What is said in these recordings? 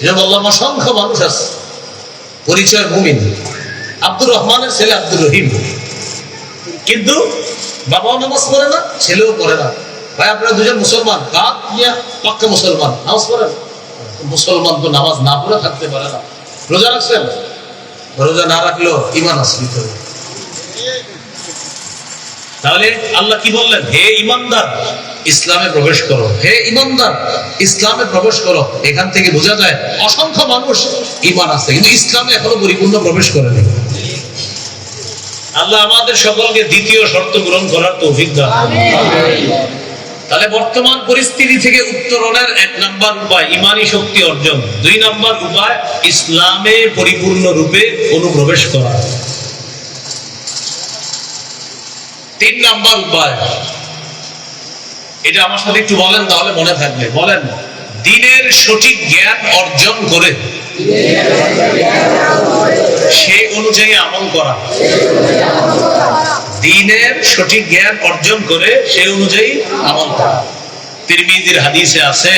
এটা বললাম অসংখ্য মানুষ আছে পরিচয় মুমিন, আব্দুর রহমানের ছেলে আব্দুর রহিম, কিন্তু বাবাও নামাজ পড়ে না, ছেলেও পড়ে না। ভাই আপনারা দুজন মুসলমান, কাক নিয়ে পাক্কা মুসলমান, নামাজ পড়েন? মুসলমান তো নামাজ না পড়ে থাকতে পারে না। রোজা রাখছেন? রোজা না রাখলেও ইমান আছে ভিতরে। তাহলে আল্লাহ কি বললেন? হে ইমানদার ইসলামে প্রবেশ করো, হে ইমানদার ইসলামে প্রবেশ করো। এখান থেকে বোঝা যায় অসংখ্য মানুষ ইমান আছে কিন্তু ইসলামে এখনো পরিপূর্ণ প্রবেশ করেনি। আল্লাহ আমাদের সকলকে দ্বিতীয় শর্ত গ্রহণ করার তৌফিক দান। তাহলে বর্তমান পরিস্থিতি থেকে উত্তরণের 1 নম্বর উপায় ইমানি শক্তি অর্জন, 2 নম্বর উপায় ইসলামে পরিপূর্ণ রূপে অনুপ্রবেশ করা, 3 নম্বর উপায়, এটা আমার সাথে একটু বলেন তাহলে মনে থাকবে। বলেন, দ্বীনের সঠিক জ্ঞান অর্জন করে সেই অনুযায়ী আমল করা। দ্বীনের সঠিক জ্ঞান অর্জন করে সেই অনুযায়ী আমল করা। তিরমিজির হাদিসে আছে,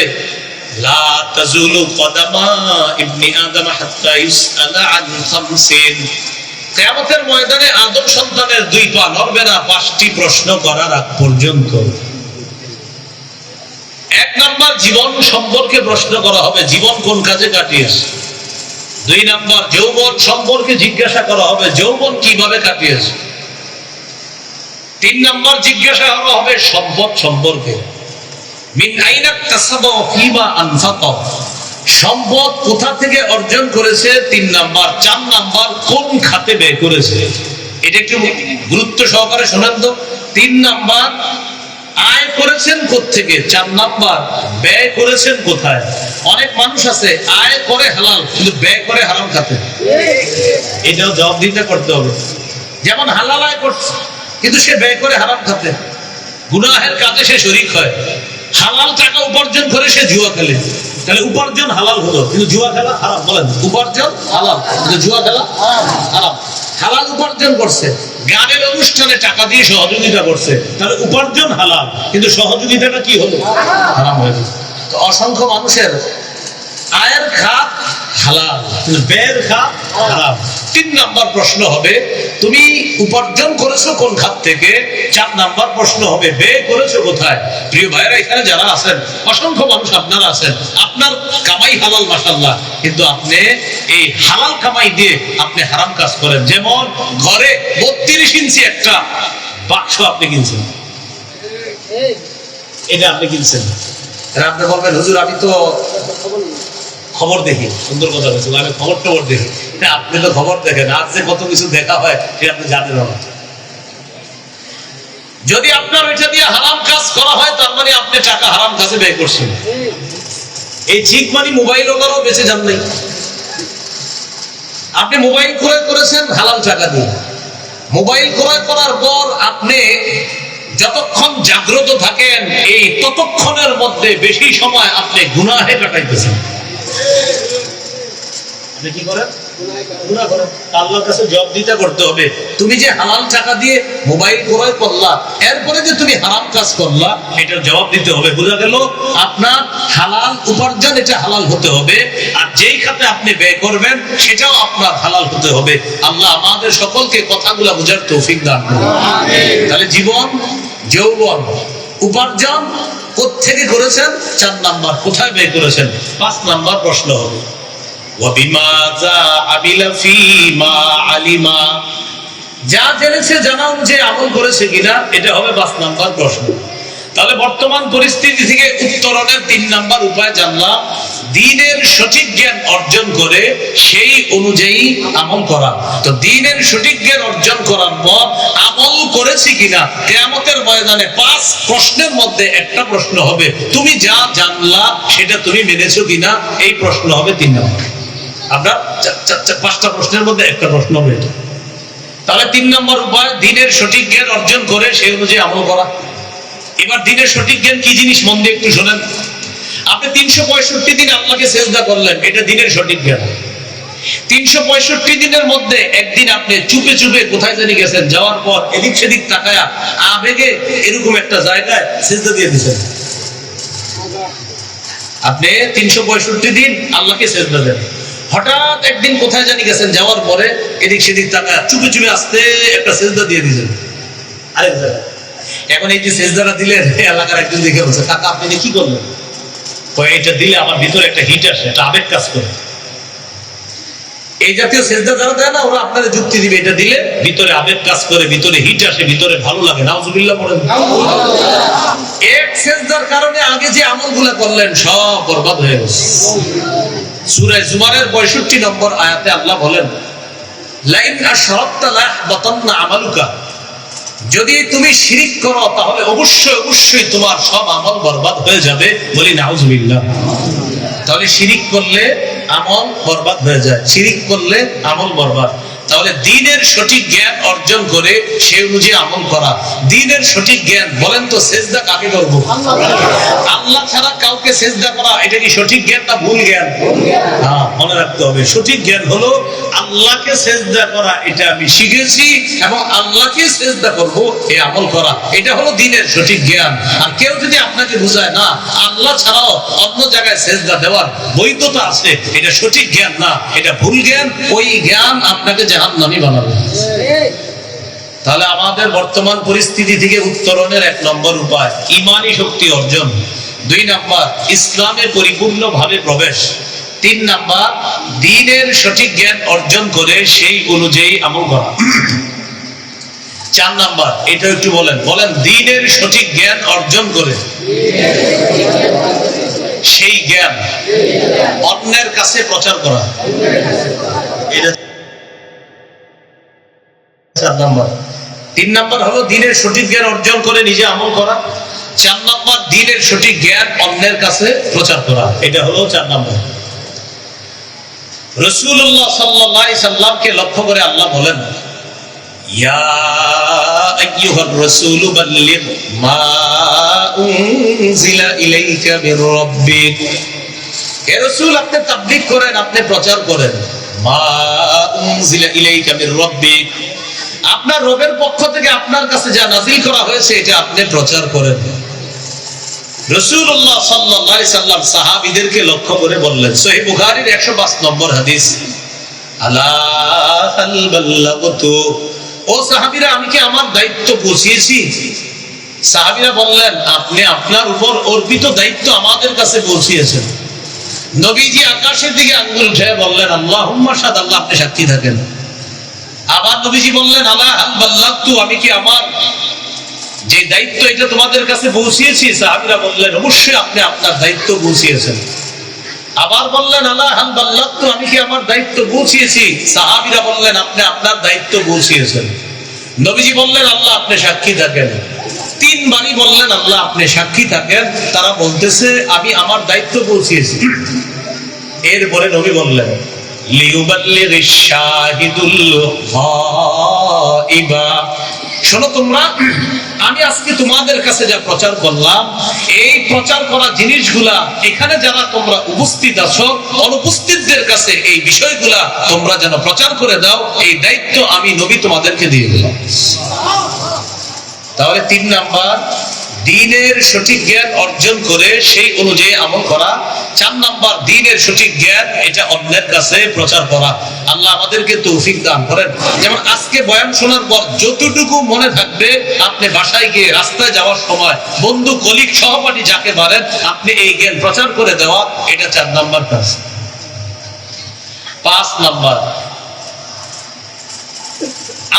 লা তাজুলু কদামা ইবনি আদম হাত্তা ইউসআলা আন খামসিন। কিয়ামতের ময়দানে আদম সন্তানের 2 পা নড়বে না 5টি প্রশ্ন করার আগ পর্যন্ত। 1 নম্বর জীবন সম্পর্কে প্রশ্ন করা হবে, জীবন কোন কাজে কাটিয়েছে। 2 নম্বর যৌবন সম্পর্কে জিজ্ঞাসা করা হবে, যৌবন কিভাবে কাটিয়েছে। 3 নম্বর জিজ্ঞাসা করা হবে সম্পদ সম্পর্কে, মিন আইনা কাসাবা ওয়া ফিমা আনফাকা, সম্পদ কোথা থেকে অর্জন করেছে 3 নম্বর। 4 নম্বর কোন খাতে ব্যয় করেছে। এটা একটু গুরুত্ব সহকারে শোনেন তো। 3 নম্বর আয় করেছেন কোত্থেকে, 4 নম্বর ব্যয় করেছেন কোথায়। অনেক মানুষ আছে আয় করে হালাল কিন্তু ব্যয় করে হারাম খাতে, এটাও জবাবদিহিতা করতে হবে। যেমন হালাল আয় করছে কিন্তু সে ব্যয় করে হারাম খাতে, গুনাহের কাজে সে শরীক হয়। হালাল টাকা উপার্জন করে সে জুয়া খেলে, তাহলে উপার্জন হালাল হলো কিন্তু জুয়া খেলা হারাম। বলেন, উপার্জন হালাল কিন্তু জুয়া খেলা হারাম। হালাল উপার্জন করছে, গানের অনুষ্ঠানে টাকা দিয়ে সহযোগিতা করছে, তাহলে উপার্জন হালাল কিন্তু সহযোগিতাটা কি হলো? হারাম হয়ে গেল। তো অসংখ্য মানুষের আয়ের খাত হালাল কিন্তু ব্যয়ের খাত হারাম। 3 নম্বর প্রশ্ন হবে তুমি উপার্জন করেছো কোন খাত থেকে। 4 নম্বর প্রশ্ন হবে ব্যয় করেছো কোথায়। প্রিয় ভাইরা, এখানে যারা আছেন অসংখ্য মানুষ আপনারা আছেন, আপনার কামাই হালাল মাশাআল্লাহ, কিন্তু আপনি এই হালাল কামাই দিয়ে আপনি হারাম কাজ করেন। যেমন ঘরে 32 ইঞ্চি একটা বাক্স আপনি কিনছেন, এটা আপনি কিনছেন। আপনি বলবেন, হুজুর আমি তো খবর দেখি। সুন্দর কথা বলছেন, আমি খবর দেখি। আপনি তো খবর দেখেন, আজ যে কত কিছু দেখা হয় সেটা আপনি জানেন না। যদি আপনার ওইটা দিয়ে হারাম কাজ করা হয় তার মানে আপনি টাকা হারাম কাজে ব্যয় করছেন। এই ঠিক মানে মোবাইল ওনারাও বেঁচে যান নাই। আপনি মোবাইল ক্রয় করেছেন হালাল টাকা দিয়ে। মোবাইল ক্রয় করার পর আপনি যতক্ষণ জাগ্রত থাকেন এই ততক্ষণের মধ্যে বেশি সময় আপনি গুনাহে কাটাইতেছেন। আপনি কি করেন? গুনাহ করেন। আল্লাহর কাছে জবাবদিহিতা করতে হবে। তুমি যে হালাল টাকা দিয়ে মোবাইল ক্রয় করলা, এরপরে যে তুমি হারাম কাজ করলা, এটার জবাব দিতে হবে। বোঝা গেল আপনার হালাল উপার্জন এটা হালাল হতে হবে, আর যেই খাতে আপনি ব্যয় করবেন সেটাও আপনার হালাল হতে হবে। আল্লাহ আমাদের সকলকে কথাগুলো বোঝার তৌফিক দান করুন। আমিন। তাহলে জীবন, যৌবন, উপার্জন কোত্থেকে করেছেন। 4 নম্বর কোথায় ব্যয় করেছেন। 5 নম্বর প্রশ্ন হবে যা জেনেছে জানা অনুযায়ী আমল করেছে কিনা, এটা হবে 5 নম্বর প্রশ্ন। তাহলে বর্তমান পরিস্থিতি থেকে উত্তরণের 3 নম্বর উপায় জানলাম, দ্বীনের সঠিক জ্ঞান অর্জন করে সেই অনুযায়ী আমল করা। তো দ্বীনের সঠিক জ্ঞান অর্জন করার পর আমল করেছি কিনা, কিয়ামতের ময়দানে 5 প্রশ্নের মধ্যে একটা প্রশ্ন হবে তুমি যা জানলা সেটা তুমি মেনেছো কিনা। এই প্রশ্ন হবে 3 নম্বর। আপনার 5টা প্রশ্নের মধ্যে একটা প্রশ্ন হবে এটা। তাহলে 3 নম্বর উপায় দ্বীনের সঠিক জ্ঞান অর্জন করে সেই অনুযায়ী আমল করা। এবার দ্বীনের সঠিক জ্ঞান কি জিনিস মন দিয়ে একটু শোনেন। আপনি 365 দিন আল্লাহকে সিজদা করলেন, এটা দ্বীনের সঠিক জ্ঞান। 365 দিনের মধ্যে একদিন আপনি চুপে চুপে কোথায় জানি গেছেন, যাওয়ার পর এদিক সেদিক তাকায়া আবেগে এরকম একটা জায়গায় সিজদা দিয়ে দিয়েছেন। আপনি 365 দিন আল্লাহকে সেজদা দেন। হঠাৎ একদিন কোথায় জানি গেছেন, যাওয়ার পরে এদিক সেদিক তাকায় চুপে চুপে আস্তে একটা সেজদা দিয়ে দিয়েছেন আরেক জায়গায়। এখন এই যে সেজদাটা দিলেন, এলাকার একজন দেখে বলছে, কাকা আপনি কি করলেন? এটা দিলে আমার ভিতরে একটা হিট আসে, একটা আবেগ কাজ করে। এই জাতীয় সেজদা যারা দেয় না, ওরা আপনাদের যুক্তি দিবে এটা দিলে ভিতরে আবেগ কাজ করে, ভিতরে হিট আসে, ভিতরে ভালো লাগে। নাউজুবিল্লাহ পড়েন। এক সেজদার কারণে আগে যে আমলগুলো করলেন সব বরবাদ হয়ে গেছে। সূরা জুমারের 65 নম্বর আয়াতে আল্লাহ বলেন, লাইন আশরাকতা লাহবাতান্না আমালুকা, যদি তুমি শিরিক করো তাহলে অবশ্যই অবশ্যই তোমার সব আমল বরবাদ হয়ে যাবে। বলি নাউজুবিল্লাহ। তাহলে শিরিক করলে আমল বরবাদ হয়ে যায়, শিরিক করলে আমল বরবাদ। তাহলে দ্বীনের সঠিক জ্ঞান অর্জন করে সে অনুযায়ী আমল করা। দ্বীনের সঠিক জ্ঞান, বলেন তো সেজদা কাকে করব? আল্লাহ ছাড়া কাউকে সেজদা করা, এটা কি সঠিক জ্ঞান না ভুল জ্ঞান? হ্যাঁ, মনে রাখতে হবে সঠিক জ্ঞান হলো আল্লাহকে সেজদা করা, এটা আমি শিখেছি এবং আল্লাহকে সেজদা করব এই আমল করা, এটা হলো দ্বীনের সঠিক জ্ঞান। আর কেউ যদি আপনাকে বুঝায় না আল্লাহ ছাড়াও অন্য জায়গায় সেজদা দেওয়ার বৈধতা আছে, এটা সঠিক জ্ঞান না, এটা ভুল জ্ঞান, ওই জ্ঞান আপনাকে জাহান্নামী বানাবে। তাহলে আমাদের বর্তমান পরিস্থিতি থেকে উত্তরণের 1 নম্বর উপায় ঈমানী শক্তি অর্জন, 2 নম্বর ইসলামে পরিপূর্ণভাবে প্রবেশ, 3 নম্বর দ্বীনের সঠিক জ্ঞান অর্জন করে সেই অনুযায়ী আমল করা, 4 নম্বর এটা একটু বলেন দ্বীনের সঠিক জ্ঞান অর্জন করে সেই জ্ঞান অন্যের কাছে প্রচার করা। এটা 4 নম্বর। 3 নম্বর হলো দ্বীনের সঠিক জ্ঞান অর্জন করে নিজে আমল করা, 4 নম্বর দ্বীনের সঠিক জ্ঞান অন্যের কাছে প্রচার করা, এটা হলো 4 নম্বর। রাসূলুল্লাহ সাল্লাল্লাহু আলাইহি সাল্লামকে লক্ষ্য করে আল্লাহ বলেন, ইয়া আইয়ুহার রাসূল বাল্লিগ মা উনজিলা ইলাইকা মির রাব্বিক, হে রাসূল আপনি তাবলীগ করেন, আপনি প্রচার করেন, মা উনজিলা ইলাইকা মির রাব্বিক, আপনার রবের পক্ষ থেকে আপনার কাছে যা নাযিল করা হয়েছে এটা আপনি প্রচার করেন। রাসূলুল্লাহ সাল্লাল্লাহু আলাইহি সাল্লাম সাহাবীদেরকে লক্ষ্য করে বললেন, সহিহ বুখারীর 105 নম্বর হাদিস, আলা হাল বাল্লাগতু, ও সাহাবীরা আমি কি আমার দায়িত্ব পৌঁছিয়েছি? সাহাবীরা বললেন, আপনি আপনার উপর অর্পিত দায়িত্ব আমাদের কাছে পৌঁছিয়েছেন। নবীজি আকাশের দিকে আঙ্গুল উঠে বললেন, আল্লাহুম্মা শাহাদ, আল্লাহ আপনি সাক্ষী থাকেন। আবার নবীজি বললেন, আলা হাল বাল্লাগতু, আমি কি আমার যে দায়িত্ব এটা তোমাদের কাছে পৌঁছিয়েছি? সাহাবীরা বললেন, অবশ্যই আপনি আপনার দায়িত্ব পৌঁছিয়েছেন। আবার বললেন, আলা হাল বাল্লাগতু, আমি কি আমার দায়িত্ব পৌঁছিয়েছি? সাহাবীরা বললেন, আপনি আপনার দায়িত্ব পৌঁছিয়েছেন। নবীজি বললেন, আল্লাহ আপনি সাক্ষী থাকেন। 3 বারই বললেন, আল্লাহ আপনি সাক্ষী থাকেন। তারা বলতেছে আমি আমার দায়িত্ব পৌঁছিয়েছি। এরপরে নবী বললেন, লিউবাল্লিগিশ শাহিদুল গায়বা, শোনো তোমরা, আমি আজকে তোমাদের কাছে যা প্রচার করলাম, এই প্রচার করা জিনিসগুলা এখানে যারা তোমরা উপস্থিত আছো, অনুপস্থিতদের কাছে এই বিষয়গুলা তোমরা যেন প্রচার করে দাও, এই দায়িত্ব আমি নবী তোমাদেরকে দিয়ে দিলাম। তাহলে 3 নাম্বার দ্বীনের সঠিক জ্ঞান অর্জন করে সেই অনুযায়ী আমল করা, 4 নাম্বার দ্বীনের সঠিক জ্ঞান এটা অন্যের কাছে প্রচার করা। আল্লাহ আমাদেরকে তৌফিক দান করেন। যেমন আজকে বয়ান শোনার পর যতটুকু মনে থাকবে, আপনি বাসায় গিয়ে রাস্তায় যাওয়ার সময় বন্ধু কলিগ সহপাঠী যাকে পারেন আপনি এই জ্ঞান প্রচার করে দেওয়া, এটা 4 নাম্বার কাজ। 5 নাম্বার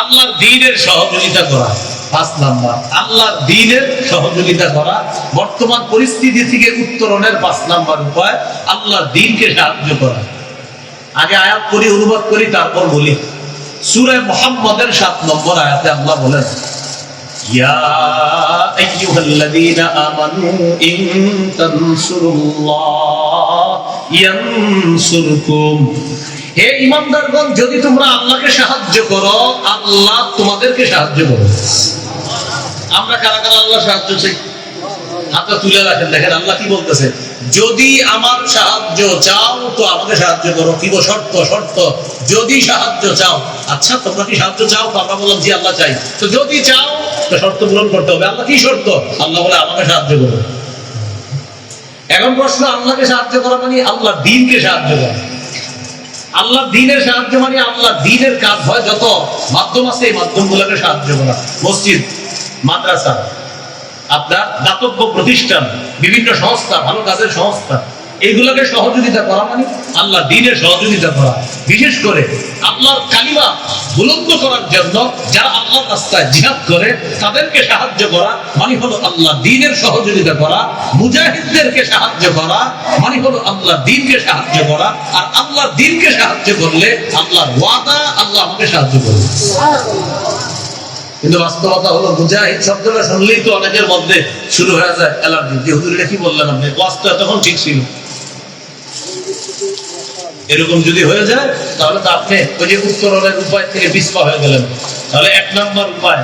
আল্লাহর দ্বীনের সহযোগিতা করা। 5 নাম্বার আল্লাহর দ্বীনের সহযোগিতা করা। বর্তমান পরিস্থিতি থেকে উত্তরণের 5 নাম্বার উপায় আল্লাহর দ্বীনকে সাহায্য করা। আগে আয়াত করি, অনুবাদ করি, তারপর বলি। সূরা মুহাম্মদের 7 নম্বর আয়াতে আল্লাহ বলেন, ইয়া আইয়ুহাল্লাযীনা আমানু ইন তানসুরুল্লাহ ইয়ানসুরকুম, হে ঈমানদারগণ যদি তোমরা আল্লাহকে সাহায্য করো আল্লাহ তোমাদেরকে সাহায্য করবে। আমরা কারা কারা আল্লাহ সাহায্য চাই? হাতটা তুলে রাখেন, দেখেন আল্লাহ কি বলতেছে, যদি আমার সাহায্য চাও তো আমাকে সাহায্য করো। কি গো শর্ত? শর্ত যদি সাহায্য চাও। আচ্ছা তোমরা কি সাহায্য চাও? তো আমরা বললাম জি আল্লাহ চাই। তো যদি চাও তো শর্ত পূরণ করতে হবে। আল্লাহ কি শর্ত? আল্লাহ বলে আমাকে সাহায্য করো। এখন প্রশ্ন, আল্লাহকে সাহায্য করা মানে আল্লাহ দ্বীনকে সাহায্য করা। আল্লাহ দ্বীনের সাহায্য মানে আল্লাহ দ্বীনের কাজ হয় যত মাধ্যম আছে এই মাধ্যমগুলোকে সাহায্য করা। মসজিদ, মাদ্রাসা, আপনার দাতব্য প্রতিষ্ঠান, বিভিন্ন সংস্থা, ভালো কাজের সংস্থা, এইগুলোকে সহযোগিতা করা মানে আল্লাহ দ্বীনের সহযোগিতা করা। বিশেষ করে আল্লাহর কালিমা বুলন্দ করার জন্য যারা আল্লাহর রাস্তায় জিহাদ করে তাদেরকে সাহায্য করা মানে হলো আল্লাহ দ্বীনের সহযোগিতা করা। মুজাহিদদেরকে সাহায্য করা মানে হলো আল্লাহ দ্বীনকে সাহায্য করা। আর আল্লাহ দ্বীনকে সাহায্য করলে আল্লাহর ওয়াদা, আল্লাহ আমাকে সাহায্য করবে। কিন্তু বাস্তবতা হলো মুজাহিদ শব্দটা শুনলেই তো অনেকের মধ্যে শুরু হয়ে যায় অ্যালার্জি, যে হুজুর এটা কি বললেন আপনি, ওয়াজ তো তখন ঠিক ছিল। এরকম যদি হয়ে যায় তাহলে তো আপনি ওই যে উত্তরণের উপায় থেকে পিছপা হয়ে গেলেন। তাহলে 1 নম্বর উপায়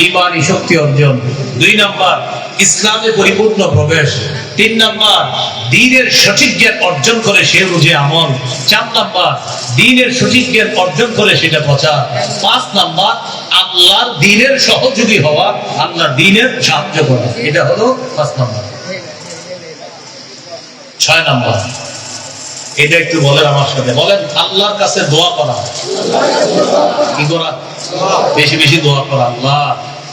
ঈমানি শক্তি অর্জন, 2 নম্বর ইসলামে পরিপূর্ণ প্রবেশ, 3 নম্বর দ্বীনের সঠিক জ্ঞান অর্জন করে সে অনুযায়ী আমল, 4 নম্বর দ্বীনের সঠিক জ্ঞান অর্জন করে সেটা প্রচার, 5 নম্বর আল্লাহর দ্বীনের সহযোগী হওয়া, আল্লাহর দ্বীনের সাহায্য করা। এটা হলো 5 নম্বর। 6 নম্বর, এটা একটু বলেন আমার সাথে, বলেন আল্লাহর কাছে দোয়া করা। কি করা? বেশি বেশি দোয়া করা। আল্লাহ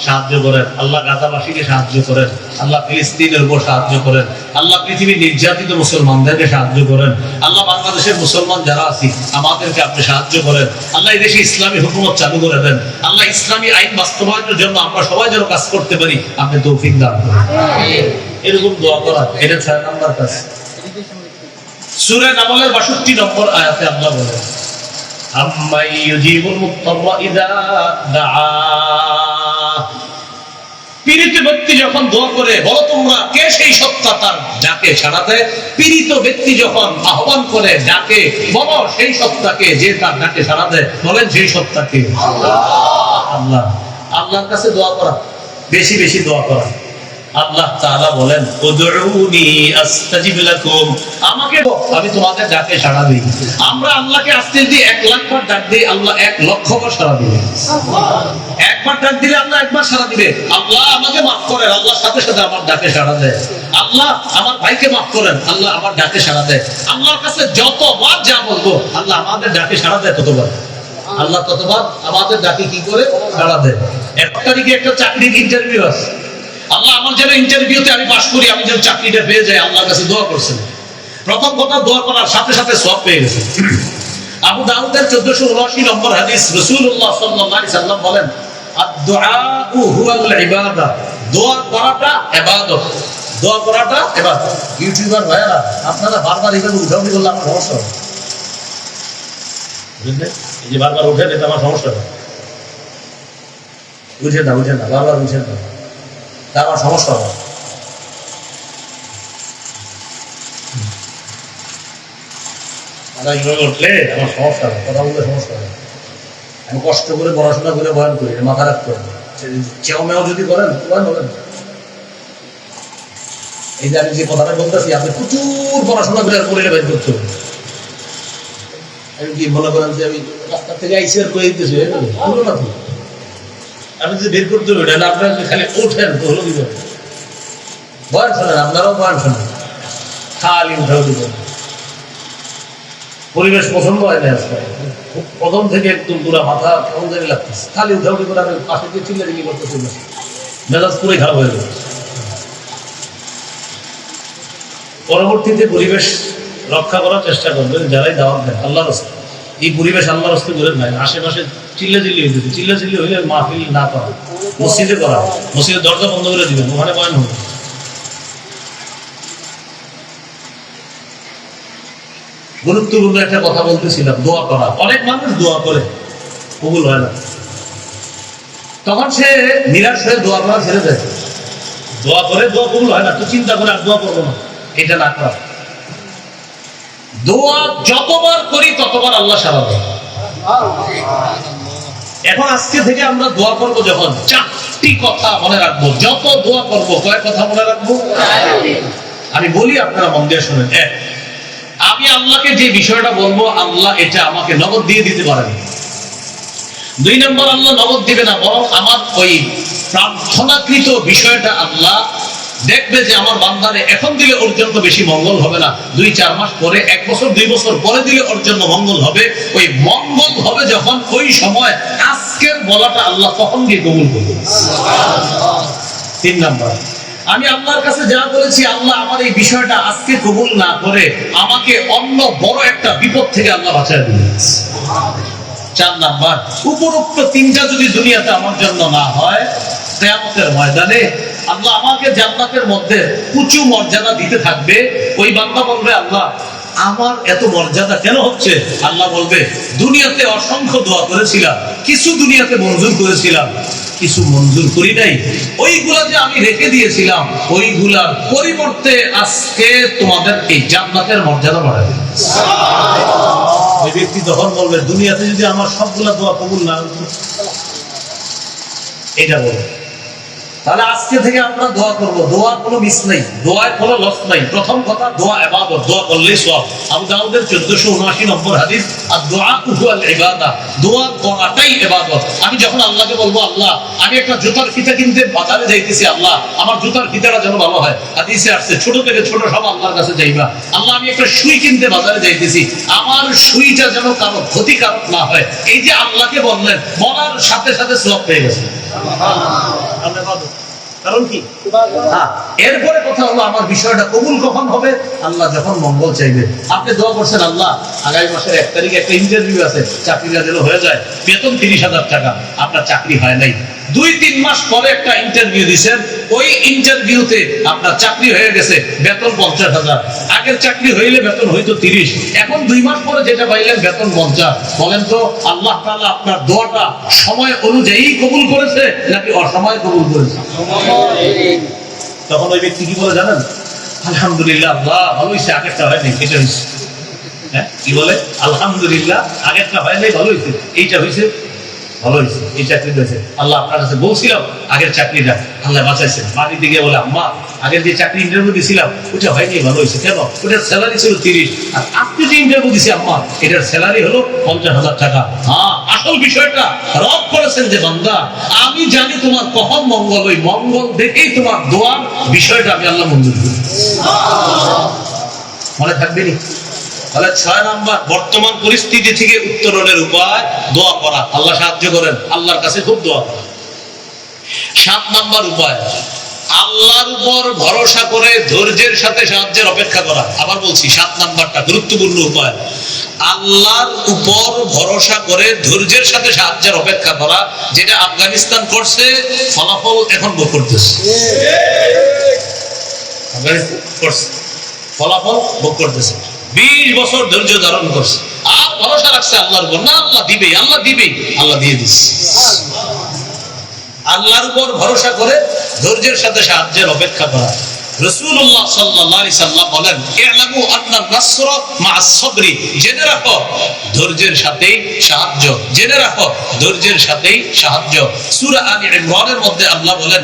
সাহায্য করেন, আল্লাহ গাজাবাসীকে সাহায্য করেন, আল্লাহ ফিলিস্তিনের উপর সাহায্য করেন, আল্লাহ পৃথিবীর নির্যাতিত মুসলমানদেরকে সাহায্য করেন, আল্লাহ বাংলাদেশের মুসলমান যারা আছি আমাদেরকে আপনি সাহায্য করেন, আল্লাহ এই দেশে ইসলামী হুকুমত চালু করে দেন, আল্লাহ ইসলামী আইন বাস্তবায়নের জন্য আমরা সবাই যেন কাজ করতে পারি, আপনি তৌফিক দান করেন। এরকম দোয়া করা, এটা 6 নম্বর কাজ। সূরা নামলের 62 নম্বর আয়াতে আল্লাহ বলেন, আম্মা ইউজিবুল মুত্তারা ইযা দাআ। পীড়িত ব্যক্তি যখন দোয়া করে, বলো তোমরা কে সেই সত্তা তার ডাকে সাড়া দেয়? পীড়িত ব্যক্তি যখন আহ্বান করে, ডাকে, বলো সেই সত্তাকে যে তার ডাকে সাড়া দেয়। বলেন সেই সত্তাকে আল্লাহ। আল্লাহর কাছে দোয়া করা, বেশি বেশি দোয়া করা। আল্লাহ তাআলা বলেন, উদউনি আস্তাজিব লাকুম, আমাকে আমি তোমাদের ডাকে সাড়া দিই। আমরা আল্লাহকে আস্তে যদি 1 লাখ বার ডাক দিই, আল্লাহ 1 লক্ষ বার সাড়া দিবে। একবার ডাক দিলে আল্লাহ 1 বার সাড়া দিবে। আল্লাহ আমাকে মাফ করেন, আল্লাহর সাথে সাথে আমার ডাকে সাড়া দেয়। আল্লাহ আমার ভাইকে মাফ করেন, আল্লাহ আমার ডাকে সাড়া দেয়। আল্লাহর কাছে যতবার যা বলবো, আল্লাহ আমাদের ডাকে সাড়া দেয় ততবার। আল্লাহ ততবার আমাদের ডাকে কি করে সাড়া দেয়। 1 তারিখে একটা চাকরির ইন্টারভিউ আছে, আল্লাহ আমার যেন ইন্টারভিউতে আমি পাস করি, আমি যেন চাকরিটা পেয়ে যাই, আল্লাহর কাছে দোয়া করছেন। প্রথম কথা, দোয়া করার সাথে সাথে সওয়াব পেয়ে গেছে। আবু দাউদের 1479 নম্বর হাদিস, রাসূলুল্লাহ সাল্লাল্লাহু আলাইহি সাল্লাম বলেন, আদ-দুআউ হুয়াল ইবাদা, দোয়া করাটা ইবাদত। দোয়া করাটা ইবাদত। ইউটিউবার ভাইরা আপনারা বারবার এভাবে উঠাউনি করলে আমার সমস্যা হবে, বুঝলেন? এই যে বারবার উঠেন, এটা আমার সমস্যা হবে। উঠে না, বারবার উঠেন না, আমার সমস্যা হবে। উঠলে আমার সমস্যা হবে, কথা বলতে সমস্যা হবে। আমি কষ্ট করে পড়াশোনা করে বয়ান করি, মাথা রাখতে হবে। চেও মেও যদি করেন বয়ান হবেন। এই যে আমি যে কথাটা বলতেছি, আপনি প্রচুর পড়াশোনা করে পড়ে বের করতে হবে। আমি কি মনে করেন যে আমি রাস্তা থেকে আইসিআর করে দিতেছি, পুরো না তো আমি যদি বের করতে হবে না, আপনারা খালি ওঠেন তো হলো কি করে? বয়ান শোনেন, আপনারাও বয়ান শোনেন, খালি উঠাও দিবেন। পরিবেশ পছন্দ হয় না আজকে, প্রথম থেকে একদম পুরা মাথা কেমন জানি লাগতেছে, খালি উঠাউটি করে আমি পাশে দিয়ে চিল্লাচিল্লি করতেছি, মেজাজ পুরোই খারাপ হয়ে যাবে। পরবর্তীতে পরিবেশ রক্ষা করার চেষ্টা করবেন যারাই দাওয়াত দেন আল্লাহর রাস্তায়। এই পরিবেশ আল্লাহর রাস্তায় করে নাই, আশেপাশে চিল্লাচিল্লি হইতেছে। চিল্লাচিল্লি হইলে মাহফিল না করা, মসজিদে করা, মসজিদের দরজা বন্ধ করে দিবেন, ওখানে বয়ান হবে। গুরুত্বপূর্ণ একটা কথা বলতেছিলাম, দোয়া করা। অনেক মানুষ দোয়া করে, কবুল হয় না, তখন সে নিরাশ হয়ে দোয়া করা ছেড়ে দেয়। দোয়া করে দোয়া কবুল হয় না, তো চিন্তা করে আর দোয়া করবো না, এটা না করা। দোয়া যতবার করি ততবার আল্লাহ সাড়া দেয়। এখন আজকে থেকে আমরা দোয়া করব, যখন 4টি কথা মনে রাখবো। যত দোয়া করবো, কয় কথা মনে রাখবো? আমি বলি, আপনারা মন দিয়ে শুনেন। 1, আমি আল্লাহকে যে বিষয়টা বলবো, আল্লাহ এটা আমাকে নগদ দিয়ে দিতে পারেন। 2 নম্বর, আল্লাহ নগদ দিবে না, বরং আমার ওই প্রার্থনাকৃত বিষয়টা আল্লাহ দেখবে যে আমার বান্দারে এখন দিলে ওর জন্য বেশি মঙ্গল হবে না, 2-4 মাস পরে, 1 বছর 2 বছর পরে দিলে ওর জন্য মঙ্গল হবে। ওই মঙ্গল হবে যখন, ওই সময় আজকের বলাটা আল্লাহ তখন গিয়ে কবুল করবে। 3 নাম্বার, আমি আল্লাহর কাছে যা বলেছি, আল্লাহ আমার এই বিষয়টা আজকে কবুল না করে আমাকে অন্য বড় একটা বিপদ থেকে আল্লাহ বাঁচায় দিবে। 4 নাম্বার, উপরোক্ত 3টা যদি দুনিয়াতে আমার জন্য না হয়, কিয়ামতের ময়দানে আল্লাহ আমাকে জান্নাতের মধ্যে উঁচু মর্যাদা দিতে থাকবে। ওই বান্দা বলবে, আল্লাহ আমার এত মর্যাদা কেন হচ্ছে? আল্লাহ বলবে, দুনিয়াতে অসংখ্য দোয়া করেছিলাম, কিছু দুনিয়াতে মঞ্জুর করেছিলাম, কিছু মঞ্জুর করি নাই। ওইগুলা যে আমি রেখে দিয়েছিলাম, ওইগুলার পরিবর্তে আজকে তোমাদের এই জান্নাতের মর্যাদা বাড়াবে। ওই ব্যক্তি তখন বলবে, দুনিয়াতে যদি আমার সবগুলা দোয়া কবুল না হতো, এটা বলবে। তাহলে আজকে থেকে আমরা দোয়া করব, দোয়ার কোনো মিস নেই, দোয়ার কোনো লস নাই। প্রথম কথা, দোয়া ইবাদত, দোয়া করলেই সওয়াব। আবু দাউদের 1479 নম্বর হাদিস, আর দোয়া হুয়াল ইবাদা, দোয়া করাটাই ইবাদত। আমি যখন আল্লাহকে বলবো, আল্লাহ আমি একটা জুতার ফিতা কিনতে বাজারে যাইতেছি, আল্লাহ আমার জুতার ফিতাটা যেন ভালো হয়। হাদিসে আসছে, ছোট থেকে ছোট সব আল্লাহর কাছে চাইবা। আল্লাহ আমি একটা সুই কিনতে বাজারে যাইতেছি, আমার সুইটা যেন কারো ক্ষতিকারক না হয়। এই যে আল্লাহকে বললেন, বলার সাথে সাথে সওয়াব পেয়ে গেছে। কারণ কি? এরপরে কথা হলো, আমার বিষয়টা কবুল কখন হবে? আল্লাহ যখন মঙ্গল চাইবে। আপনি দোয়া করছেন, আল্লাহ আগামী মাসের 1 তারিখে একটা ইন্টারভিউ আছে, চাকরিটা দিলে হয়ে যায়, বেতন 30,000 টাকা, আপনার চাকরি হয় নাই। 2-3 মাস পরে একটা ইন্টারভিউ দিচ্ছেন, ওই ইন্টারভিউতে আপনার চাকরি হয়ে গেছে, বেতন 50,000। আগের চাকরি হইলে বেতন হইতো 30, এখন 2 মাস পরে যেটা পাইলেন বেতন 50। বলেন তো, আল্লাহ তাআলা আপনার দোয়াটা সময় অনুযায়ী কবুল করেছে নাকি অসময়ে কবুল করেছে? তখন ওই ব্যক্তি কি বলে জানেন? আলহামদুলিল্লাহ, আল্লাহ ভালো হয়েছে, আগেরটা হয় নাই, এটা হয়েছে। হ্যাঁ, কি বলে? আলহামদুলিল্লাহ, আগেরটা হয় নাই, ভালো হয়েছে, এইটা হয়েছে, ভালো হয়েছে, এই চাকরি হয়েছে। আল্লাহ আপনার কাছে বলছিলাম আগের চাকরিটা, আল্লাহ বাঁচাইছেন। বাড়িতে গিয়ে বলে, আম্মা আগের যে চাকরি ইন্টারভিউ দিয়েছিলাম ওটা হয়নি, ভালো হয়েছে। কেন? ওটার স্যালারি ছিল 30, আর আজকে যে ইন্টারভিউ দিছি আম্মা, এটার স্যালারি হলো 50,000 টাকা। হ্যাঁ, আসল বিষয়টা রব করেছেন যে, বান্দা আমি জানি তোমার কখন মঙ্গল, ওই মঙ্গল দেখেই তোমার দোয়ার বিষয়টা আমি আল্লাহ মঞ্জুর করি। মনে থাকবে নি? তাহলে 6 নাম্বার, বর্তমান পরিস্থিতি থেকে উত্তরণের উপায় দোয়া করা। আল্লাহ সাহায্য করেন, আল্লাহর কাছে খুব দোয়া করা। 7 নাম্বার উপায়, আল্লাহর উপর ভরসা করে ধৈর্যের সাথে সাহায্যের অপেক্ষা করা। আবার বলছি, 7 নাম্বারটা গুরুত্বপূর্ণ উপায়, আল্লাহর উপর ভরসা করে ধৈর্যের সাথে সাহায্যের অপেক্ষা করা। যেটা আফগানিস্তান করছে, ফলাফল এখন ভোগ করতেছে। আফগানিস্তান করছে, ফলাফল ভোগ করতেছে। 20 বছর ধৈর্য ধারণ করছে, আর ভরসা রাখছে আল্লাহর উপর, না আল্লাহ দিবে, আল্লাহ দিবে, আল্লাহ দিয়ে দিচ্ছে। আল্লাহর উপর ভরসা করে ধৈর্যের সাথে সাহায্যের অপেক্ষা করা। রাসূলুল্লাহ সাল্লাল্লাহু আলাইহি সাল্লাম বলেন, ই'লামু আন্না নাসর মা'আস সাবরি, জেনে রাখো ধৈর্যের সাথেই সাহায্য, জেনে রাখো ধৈর্যের সাথেই সাহায্য। সূরা আলে ইমরানের মধ্যে আল্লাহ বলেন,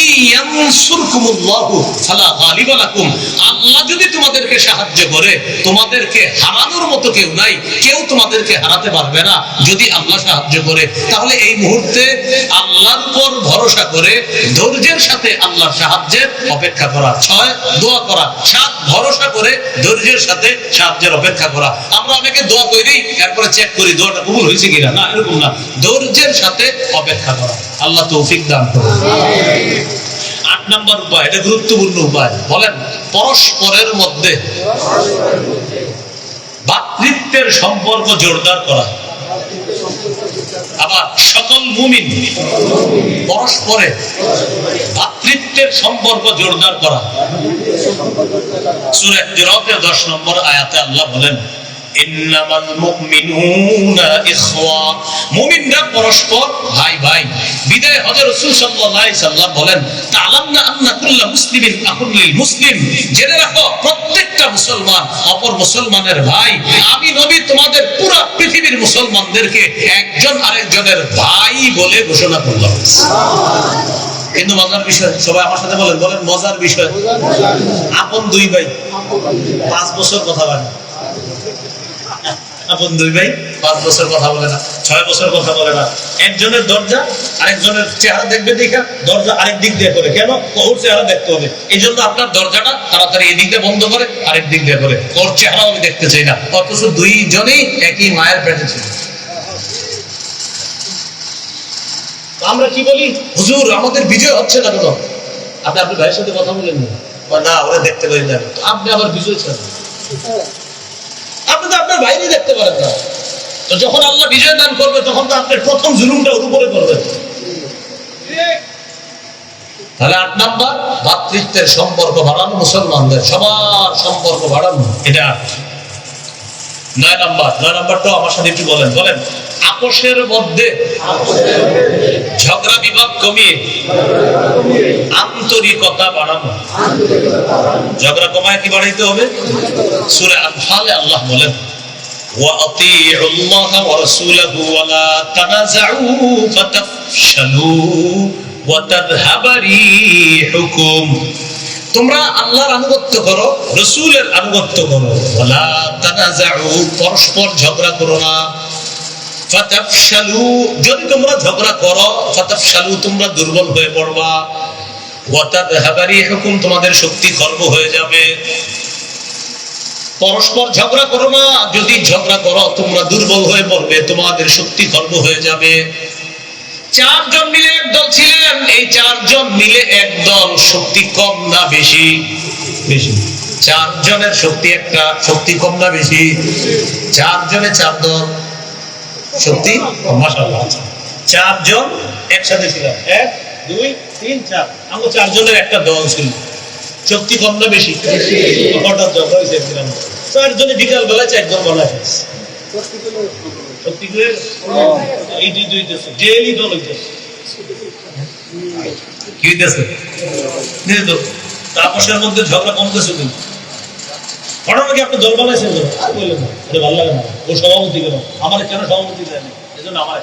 ইয়ানসুরকুমুল্লাহু ফালা গালিবা লাকুম, আল্লাহ যদি তোমাদেরকে সাহায্য করে, তোমাদেরকে হারানোর মতো কেউ নাই, কেউ তোমাদেরকে হারাতে পারবে না যদি আল্লাহ সাহায্য করে। তাহলে এই মুহূর্তে আল্লাহর উপর ভরসা করে ধৈর্যের সাথে আল্লাহর সাহায্যের অপেক্ষা করা। 6 দোয়া করা। 7 ভরসা করে ধৈর্যের সাথে সাহায্যের অপেক্ষা করা। আমরা অনেকে দোয়া করি, এরপরে চেক করি দোয়াটা কবুল হয়েছে কিনা, না এরকম না, ধৈর্যের সাথে অপেক্ষা করা। আল্লাহ তৌফিক দান করুন। 8 নাম্বার উপায়, এটা গুরুত্বপূর্ণ উপায়, বলেন পরস্পরের মধ্যে ভ্রাতৃত্বের সম্পর্ক জোরদার করা। আবার সকল মুমিন পরস্পরে ভ্রাতৃত্বের সম্পর্ক জোরদার করা। সূরা ইখতিরাফের 10 নম্বর আয়াতে আল্লাহ বলেন, ইন্নামাল মুমিনুনা ইখওয়া, মুমিনরা পরস্পর ভাই ভাই। বিদায় হযরত রাসূল সাল্লাল্লাহু আলাইহি সাল্লাম বলেন, তাআলামনা আন্না কুল্লা মুসলিমিন আখুন লিল মুসলিম, জেনে রাখো প্রত্যেকটা মুসলমান অপর মুসলমানের ভাই। আমি নবী তোমাদের পুরো পৃথিবীর মুসলমানদেরকে একজন আরেকজনের ভাই বলে ঘোষণা করলাম। কিন্তু মজার বিষয়, সবাই আমার সাথে বলেন, বলেন মজার বিষয়, আপন 2 ভাই 5 বছর কথা বলেন। আপন দুই ভাই 5 বছর কথা বলে না, 6 বছর কথা বলে না। একজনের দরজা আরেকজনের চেহারা দেখবে দেখা দরজা আরেক দিক দিয়ে করে, কেন? ওর চেহারা দেখতে হবে, এই জন্য আপনার দরজাটা তাড়াতাড়ি এদিক দিয়ে বন্ধ করে আরেক দিক দিয়ে করে, ওর চেহারা আমি দেখতে চাই না, অথচ দুইজনেই একই মায়ের পেটে ছিল। আমরা কি বলি, হুজুর আমাদের বিজয় হচ্ছে না কেন? আপনি আপনার ভাইয়ের সাথে কথা বলেন না, ওরা দেখতে পারি না, আপনি আবার বিজয় চান, আপনি তো আপনার বাইরে দেখতে পারেন না। তো যখন আল্লাহ বিজয় দান করবে তখন তো আপনার প্রথম জুলুমটা ওর উপরে করবে। তাহলে 8 নাম্বার, ভাতৃত্বের সম্পর্ক বাড়ানো, মুসলমানদের সবার সম্পর্ক বাড়ানো, এটা। 9 নাম্বারটাও আমার সাথে একটু বলেন। আপোষের মধ্যে ঝগড়া বিবাদ কমিয়ে আন্তরিকতা বাড়ানো। ঝগড়া কমায় কি বাড়াইতে হবে? সূরা আনফালে আল্লাহ বলেন, وَأَطِيعُوا اللَّهَ وَرَسُولَهُ وَلَا تَنَازَعُوا فَتَفْشَلُوا وَتَذْهَبَ رِيحُكُمْ। তোমরা আল্লাহর আনুগত্য করো, রাসূলের আনুগত্য করো, ওয়ালা তানাজাউ, পরস্পর ঝগড়া করো না। ফাতাফশালু, যদি তোমরা ঝগড়া করো, ফাতাফশালু, তোমরা দুর্বল হয়ে পড়বা, ওয়া তাযহাবা রিহুকুম, তোমাদের শক্তি খর্ব হয়ে যাবে। পরস্পর ঝগড়া করো না, যদি ঝগড়া করো তোমরা দুর্বল হয়ে পড়বে, তোমাদের শক্তি খর্ব হয়ে যাবে। 4 জন মিলে একদল ছিলেন, এই 4 জন মিলে একদল, শক্তি কম না বেশি? বেশি। 4 জনের শক্তি একটা, শক্তি কম না বেশি? 4 জনে 4 দল, শক্তি মাশাআল্লাহ। 4 জন একসাথে ছিলেন, 1 2 3 4, আমরা 4 জনের একটা দল ছিল, শক্তি কম না বেশি? হঠাৎ ঝগড়া হয়েছে একদিন, 4 জনে বিকাল বেলা 4 জন বানায় ফেলছে। শক্তি করে এই দুই দেশ ডেইলি দল হইতেছে, কি হইতেছে? তাপসের মধ্যে ঝগড়া কমতেছে কিন্তু ঘটনা কি আপনি দল বানাইছেন তো? আর বললেন না, এটা ভালো লাগে না, ও সভাপতি কেন, আমার কেন সভাপতি দেয় না, এজন্য আমার,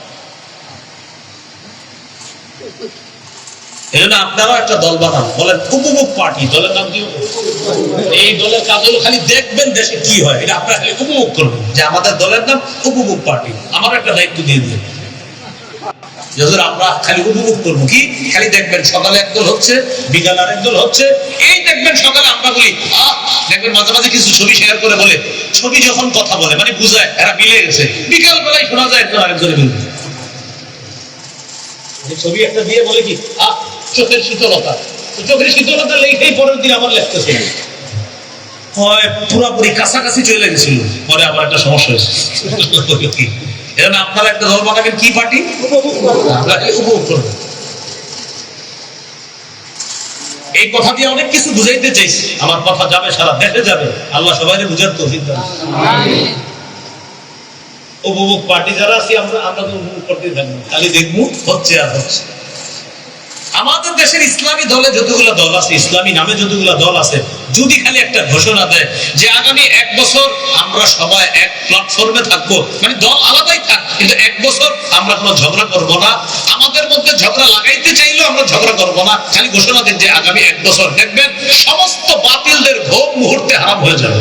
এজন্য আপনারাও একটা দল বানান, বলেন উপভোগ পার্টি। দলের নাম কি? এই দলের কাজ হলো খালি দেখবেন দেশে কি হয়, এটা আপনারা খালি উপভোগ করবেন, যে আমাদের দলের নাম উপভোগ পার্টি। আমার একটা দায়িত্ব দিয়ে দিবেন, যখন আমরা খালি উপভোগ করবো, কি খালি দেখবেন সকালে একদল হচ্ছে, বিকালে আরেক দল হচ্ছে, এই দেখবেন সকালে আমরা বলি দেখবেন মাঝে মাঝে কিছু ছবি শেয়ার করে বলে, ছবি যখন কথা বলে মানে বুঝায় এরা মিলে গেছে, বিকাল বেলায় শোনা যায় একজন আরেকজনে মিলবে। ছবি একটা দিয়ে বলে কি চোখের শীতলতা, চোখের শীতলতা লেখেই পরের দিন আবার লিখতেছে, হয় পুরাপুরি কাছাকাছি চলে গেছিল, পরে আবার একটা সমস্যা হয়েছে। এজন্য আপনারা একটা দল বানাবেন, কি পার্টি? উপভোগ করবেন। এই কথা দিয়ে অনেক কিছু বুঝাইতে চাইছি, আমার কথা যাবে সারা দেশে যাবে, আল্লাহ সবাইকে বুঝার তৌফিক দান। উপভোগ পার্টি যারা আছি আমরা তো উপভোগ করতে থাকবো, খালি দেখবো হচ্ছে আর হচ্ছে। আমাদের দেশের ইসলামী দলে যতগুলো দল আছে, ইসলামী নামে যতগুলো দল আছে, যদি খালি একটা ঘোষণা দেয় যে আগামী 1 বছর আমরা সবাই এক প্ল্যাটফর্মে থাকবো, মানে দল আলাদাই থাক, কিন্তু 1 বছর আমরা কোনো ঝগড়া করব না, আমাদের মধ্যে ঝগড়া লাগাইতে চাইলেও আমরা ঝগড়া করব না, খালি ঘোষণা দেন যে আগামী 1 বছর, দেখবেন সমস্ত বাতিলদের ঘুম মুহূর্তে হারাম হয়ে যাবে।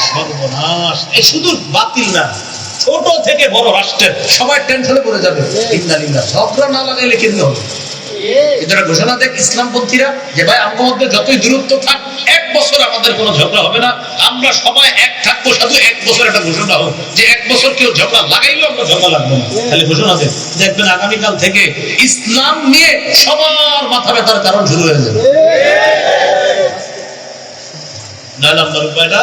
সর্বনাশ! এই শুধু বাতিল না, ছোট থেকে বড় রাষ্ট্রের সবাই টেনশনে পড়ে যাবে। ঝগড়া না লাগাইলে কিন্তু হবে, এদের ঘোষণা দেখ ইসলামপন্থীরা যে ভাই আমার মধ্যে যতই দূরত্ব থাক, 1 বছর আমাদের কোনো ঝগড়া হবে না, আমরা সবাই এক থাকবো, শুধু 1 বছর একটা ঘোষণা হোক যে 1 বছর কেউ ঝগড়া লাগাইলেও আমরা ঝগড়া লাগবো না, খালি ঘোষণা দেন, দেখবেন আগামীকাল থেকে ইসলাম নিয়ে সবার মাথা ব্যথার কারণ শুরু হয়ে যাবে। 9 নম্বর উপায়টা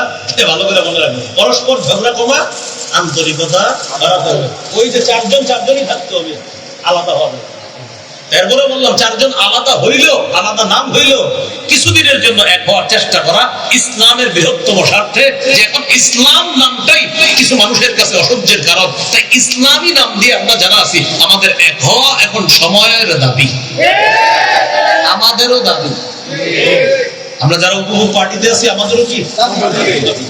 ভালো করে মনে রাখবেন, পরস্পর ঝগড়া কমা, আন্তরিকতা বাড়াতে হবে। ওই যে 4 জনই থাকতে হবে, আলাদা হবে। এরপরে বললাম 4 জন আলাদা হইলেও, আলাদা নাম হইলেও কিছুদিনের জন্য এক হওয়ার চেষ্টা করা ইসলামের বৃহত্তম স্বার্থে। যে এখন ইসলাম নামটাই কিছু মানুষের কাছে অসহ্যের কারণ, তাই ইসলামী নাম দিয়ে আমরা যারা আছি আমাদের এক হওয়া এখন সময়ের দাবি, আমাদেরও দাবি। আমরা যারা উপভোগ পার্টিতে আছি আমাদেরও কি দাবি।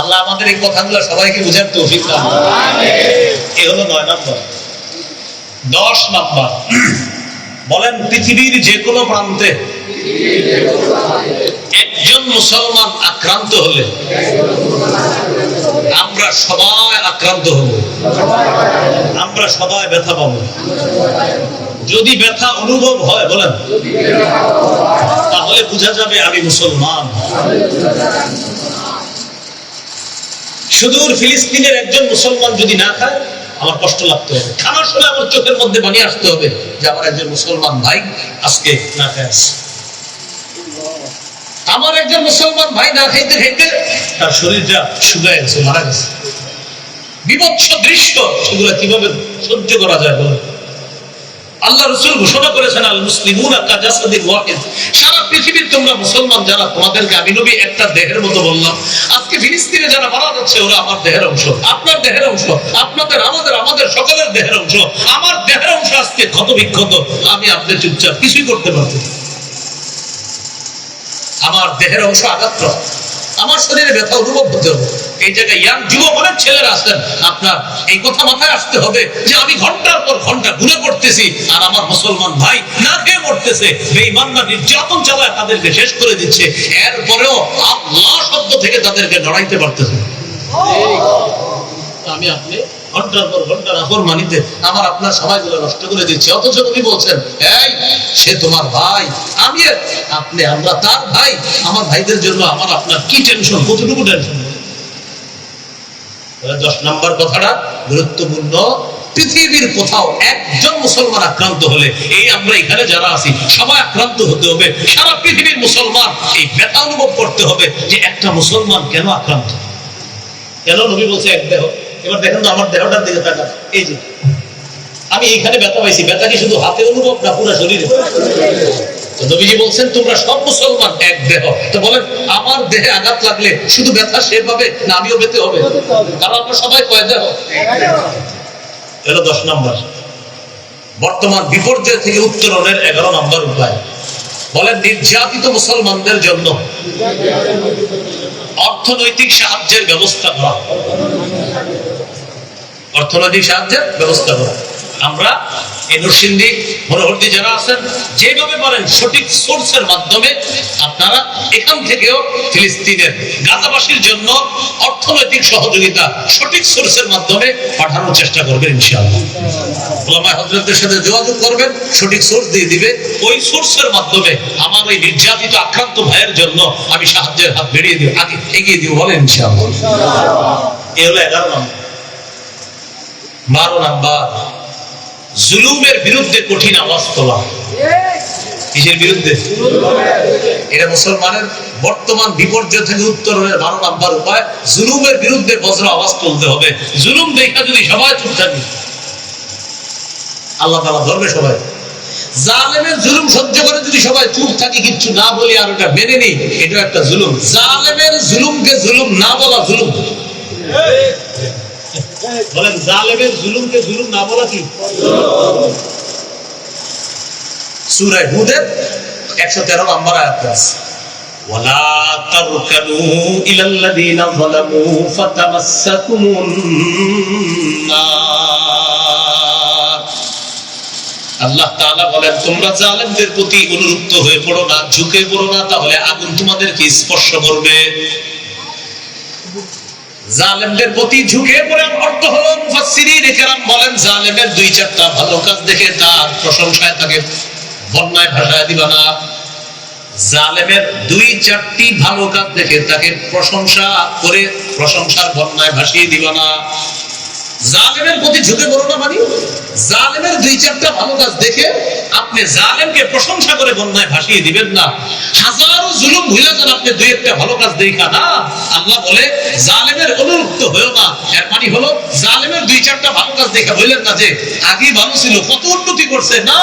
আল্লাহ আমাদের এই কথাগুলো সবাইকে বুঝার তৌফিক দান করুন। এই হলো 9 নম্বর। 10 নম্বর, বলেন পৃথিবীর যে কোনো প্রান্তে একজন মুসলমান আক্রান্ত হলে আমরা সবাই আক্রান্ত হব, আমরা সবাই ব্যথা পাবো। যদি ব্যথা অনুভব হয় বলেন, তাহলে বোঝা যাবে আমি মুসলমান। সুদূর ফিলিস্তিনের একজন মুসলমান যদি না খায়, আমার কষ্ট লাগতে হবে। খানার সময় আমার চোখের মধ্যে পানি আসতে হবে যে আমার একজন মুসলমান ভাই আজকে না খায়। আমার একজন মুসলমান ভাই না খাইতে খাইতে তার শরীরটা শুকায় গেছে, মারা গেছে। বিভৎস দৃশ্য, সেগুলো কিভাবে সহ্য করা যায় বলেন? আল্লাহ রাসূল ঘোষণা করেছেন, আল মুসলিমুনা কাজাসাদিন ওয়াহিদ। সারা পৃথিবীর তোমরা মুসলমান যারা, তোমাদেরকে আমি নবী একটা দেহের মতো বললাম। আজকে ফিলিস্তিনে যারা মারা যাচ্ছে, ওরা আমার দেহের অংশ, আপনার দেহের অংশ, আপনাদের, আমাদের সকলের দেহের অংশ। আমার দেহের অংশ আজকে ক্ষত বিক্ষত, আমি আপনি চুপচাপ কিছুই করতে পারবো। আমার দেহের অংশ আঘাতপ্রাপ্ত, আমার শরীরে ব্যথা অনুভব হতে হবে। এই জায়গায় ইয়াং যুবক অনেক ছেলেরা আছেন, আপনার এই কথা মাথায় আসতে হবে যে আমি ঘন্টার পর ঘন্টা ঘুরে পড়তেছি, আর আমার মুসলমান ভাই না খেয়ে মরতেছে, বেঈমানরা নির্যাতন চালায় তাদেরকে শেষ করে দিচ্ছে, এরপরেও আল্লাহ শব্দ থেকে তাদেরকে লড়াইতে পারতেছে। আমি আপনি ঘন্টার পর ঘন্টা নাফরমানিতে আমার আপনার সময়গুলো নষ্ট করে দিচ্ছি, অথচ নবী বলছেন এই সে তোমার ভাই, আমি আপনি, আমরা তার ভাই। আমার ভাইদের জন্য আমার আপনার কি টেনশন, কতটুকু টেনশন। 10 নম্বর কথাটা গুরুত্বপূর্ণ। পৃথিবীর কোথাও একজন মুসলমান আক্রান্ত হলে, এই আমরা এখানে যারা আছি সবাই আক্রান্ত হতে হবে। সারা পৃথিবীর মুসলমান এই ব্যথা অনুভব করতে হবে যে একটা মুসলমান কেন আক্রান্ত, কেন নবী বলছে এক দেহ। এবার দেখেন তো আমার দেহটার দিকে তাকান, এই যে আমি এইখানে ব্যথা পাইছি, ব্যথা কি শুধু হাতে অনুভব না পুরো শরীরে? নবীজি বলছেন তোমরা সব মুসলমান এক দেহ। তো বলেন আমার দেহে আঘাত লাগলে শুধু ব্যথা সে পাবে না আমিও পেতে হবে? কারণ আমরা সবাই কয় দেহ। এলো 10 নম্বর। বর্তমান বিপর্যয় থেকে উত্তরণের 11 নম্বর উপায়। বলেন নির্যাতিত মুসলমানদের জন্য অর্থনৈতিক সাহায্যের ব্যবস্থা করা। অর্থনৈতিক সাহায্যের ব্যবস্থা করা। আমরা এই নরসিংদী মনোহরদী যারা আছেন, যেভাবে পারেন সঠিক সোর্সের মাধ্যমে আপনারা এখান থেকেও ফিলিস্তিনের গাজাবাসীর জন্য অর্থনৈতিক সহযোগিতা সঠিক সোর্সের মাধ্যমে পাঠানোর চেষ্টা করবেন ইনশাআল্লাহ। ওলামায়ে হযরতদের সাথে যোগাযোগ করবেন, সঠিক সোর্স দিয়ে দিবে। ওই সোর্সের মাধ্যমে আমার ওই নির্যাতিত আক্রান্ত ভাইয়ের জন্য আমি সাহায্যের হাত বেরিয়ে দিব, আগে এগিয়ে দিব, বলেন ইনশাআল্লাহ। এই হলো 11 নম্বর। 12 নম্বর, জুলুমের বিরুদ্ধে কঠিন আওয়াজ তোলা। কিসের বিরুদ্ধে? এটা মুসলমানের বর্তমান বিপর্যয় থেকে উত্তরণের 12 নম্বর উপায়। জুলুমের বিরুদ্ধে বজ্র আওয়াজ তুলতে হবে। জুলুম দেখা যদি সবাই চুপ থাকে, আল্লাহ তাআলা ধরবে সবাই। জালেমের জুলুম সহ্য করে যদি সবাই চুপ থাকে, কিচ্ছু না বলি আর ওটা মেনে নেই, এটা একটা জুলুম। জালেমের জুলুমকে জুলুম না বলা জুলুম। বলেন জালেমের জুলুমকে জুলুম না বলা কি? সূরা হুদের 113 নম্বর আয়াতে আছে, ওয়ালা তারকানু ইলাল্লাযিনা যালামু ফাতামাসসাকুমুন নার। আল্লাহ তাআলা বলেন তোমরা জালেমদের প্রতি অনুরক্ত হয়ে পড়ো না, ঝুঁকে পড়ো না, তাহলে আগুন তোমাদেরকে স্পর্শ করবে। জালেমদের প্রতি ঝুঁকে পড়ে অর্থ হলো, মুফাসসিরিন কেরাম বলেন জালেমের 2-4টা ভালো কাজ দেখে তার প্রশংসায় তাকে বন্যায় ভাসায় দিবা না। জালেমের 2-4টি ভালো কাজ দেখে তাকে প্রশংসা করে প্রশংসার বন্যায় ভাসিয়ে দিবা না। জালেমের প্রতি ঝুঁকে পড়ো না মানে জালেমের 2-4টা ভালো কাজ দেখে আপনি জালেমকে প্রশংসা করে বন্যায় ভাসিয়ে দিবেন না। হাজারো জুলুম ভুলে যান আপনি 2-1টা ভালো কাজ দেখা না। আল্লাহ বলে জালেমের অনুরক্ত হয়েও না। এর মানে হলো জালেমের 2-4টা ভালো কাজ দেখা বললেন না যে আগে ভালো ছিল, কত উন্নতি করছে, না।